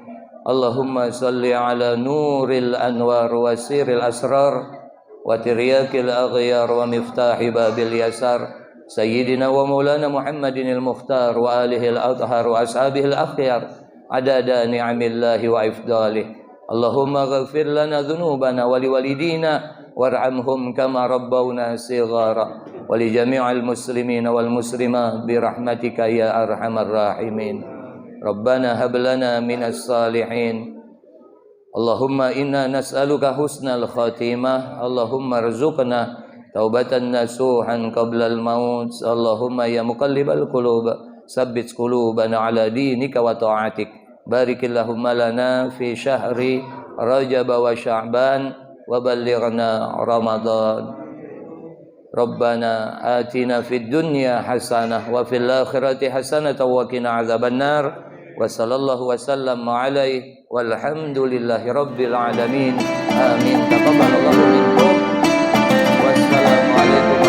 Allahumma salli ala nuril anwar wa siril asrar wa tiryakil aghyar wa miftahi babil yasar sayyidina wa maulana Muhammadinil mukhtar wa alihil athhar wa ashabihil akhyar adada ni'amillahi wa ifdalih. Allahumma ghafir lana dhunubana wa liwalidina warhamhum kama rabbawna sighara wa li jami'il muslimina wal muslimat bi rahmatika ya arhamar rahimin. Rabbana hab lana minas salihin. Allahumma inna nas'aluka husnal khatimah. Allahumma rzuqna taubatan nasuhan qablal maut. Allahumma ya muqallibal qulub sabbit qulubana ala dinika wa ta'atik. Barikillahumma lana fi syahri Rajab wa Sya'ban wa ballighna Ramadan. Rabbana atina fid dunya hasanah wa fil akhirati hasanah wa qina adzabannar. Wa sallallahu wa sallam alaihi walhamdulillahi rabbil alamin. Amin. Taqabbalallahu minkum. Wassalamu alaikum